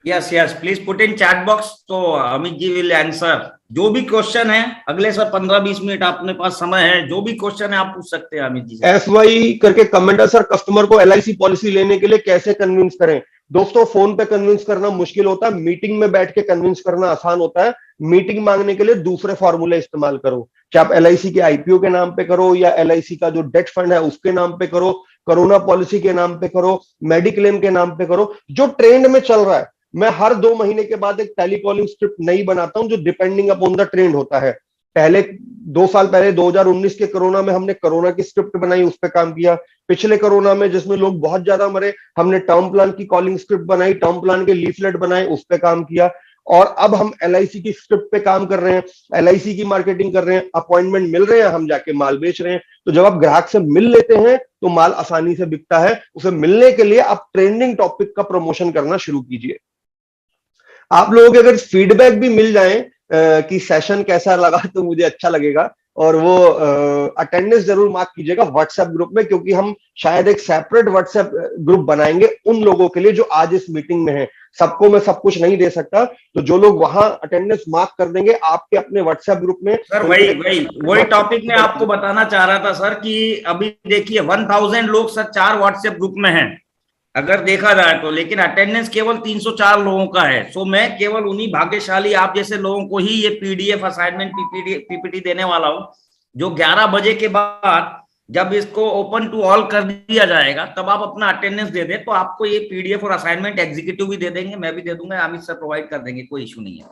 Yes yes, please put in chat box, तो अमित जी विल आंसर। जो भी क्वेश्चन है अगले सर 15-20 मिनट अपने पास समय है, जो भी क्वेश्चन है आप पूछ सकते हैं अमित जी से। एसवाई करके कमेंट है, सर कस्टमर को एलआईसी पॉलिसी लेने के लिए कैसे कन्विंस करें? दोस्तों फोन पे कन्विंस करना मुश्किल होता है, मीटिंग में बैठ के कन्विंस करना आसान होता है। मीटिंग मांगने के लिए दूसरे फॉर्मूले इस्तेमाल करो, चाहे आप एलआईसी के आईपीओ के नाम पे करो या एलआईसी का जो डेट फंड है उसके नाम पे करो, कोरोना पॉलिसी के नाम पे करो, मेडिक्लेम के नाम पे करो, जो ट्रेंड में चल रहा है। मैं हर 2 महीने के बाद एक टेलीकॉलिंग स्क्रिप्ट नई बनाता हूं जो डिपेंडिंग अपॉन द ट्रेंड होता है। पहले 2 साल पहले 2019 के कोरोना में हमने कोरोना की स्क्रिप्ट बनाई, उस पर काम किया। पिछले कोरोना में जिसमें लोग बहुत ज्यादा मरे, हमने टर्म प्लान की कॉलिंग स्क्रिप्ट बनाई, टर्म प्लान के लीफलेट बनाए, उस पर काम किया। और अब हम एलआईसी की स्क्रिप्ट पे काम कर रहे हैं, एलआईसी की मार्केटिंग कर रहे हैं, अपॉइंटमेंट मिल रहे हैं, हम जाके माल बेच रहे हैं। तो जब आप ग्राहक से मिल लेते हैं तो माल आसानी से बिकता है। उसे मिलने के लिए आप ट्रेंडिंग टॉपिक का प्रमोशन करना शुरू कीजिए। आप लोगों के अगर फीडबैक भी मिल जाए कि सेशन कैसा लगा तो मुझे अच्छा लगेगा। और वो अटेंडेंस जरूर मार्क कीजिएगा व्हाट्सएप ग्रुप में, क्योंकि हम शायद एक सेपरेट व्हाट्सएप ग्रुप बनाएंगे उन लोगों के लिए जो आज इस मीटिंग में है। सबको मैं सब कुछ नहीं दे सकता, तो जो लोग वहां अटेंडेंस मार्क कर देंगे आपके अपने व्हाट्सएप ग्रुप में। सर वही टॉपिक मैं आपको बताना चाह रहा था सर, कि अभी देखिए 1000 लोग सर 4 व्हाट्सएप ग्रुप में हैं अगर देखा जाए तो, लेकिन अटेंडेंस केवल 304 लोगों का है। सो मैं केवल उन्हीं भाग्यशाली आप जैसे लोगों को ही ये पीडीएफ असाइनमेंट पीपीटी देने वाला हूं, जो 11 बजे के बाद जब इसको ओपन टू ऑल कर दिया जाएगा तब आप अपना अटेंडेंस दे दें, तो आपको ये पीडीएफ और असाइनमेंट एग्जीक्यूटिव भी दे देंगे, मैं भी दे दूंगा, अमित सर प्रोवाइड कर देंगे, कोई इशू नहीं है।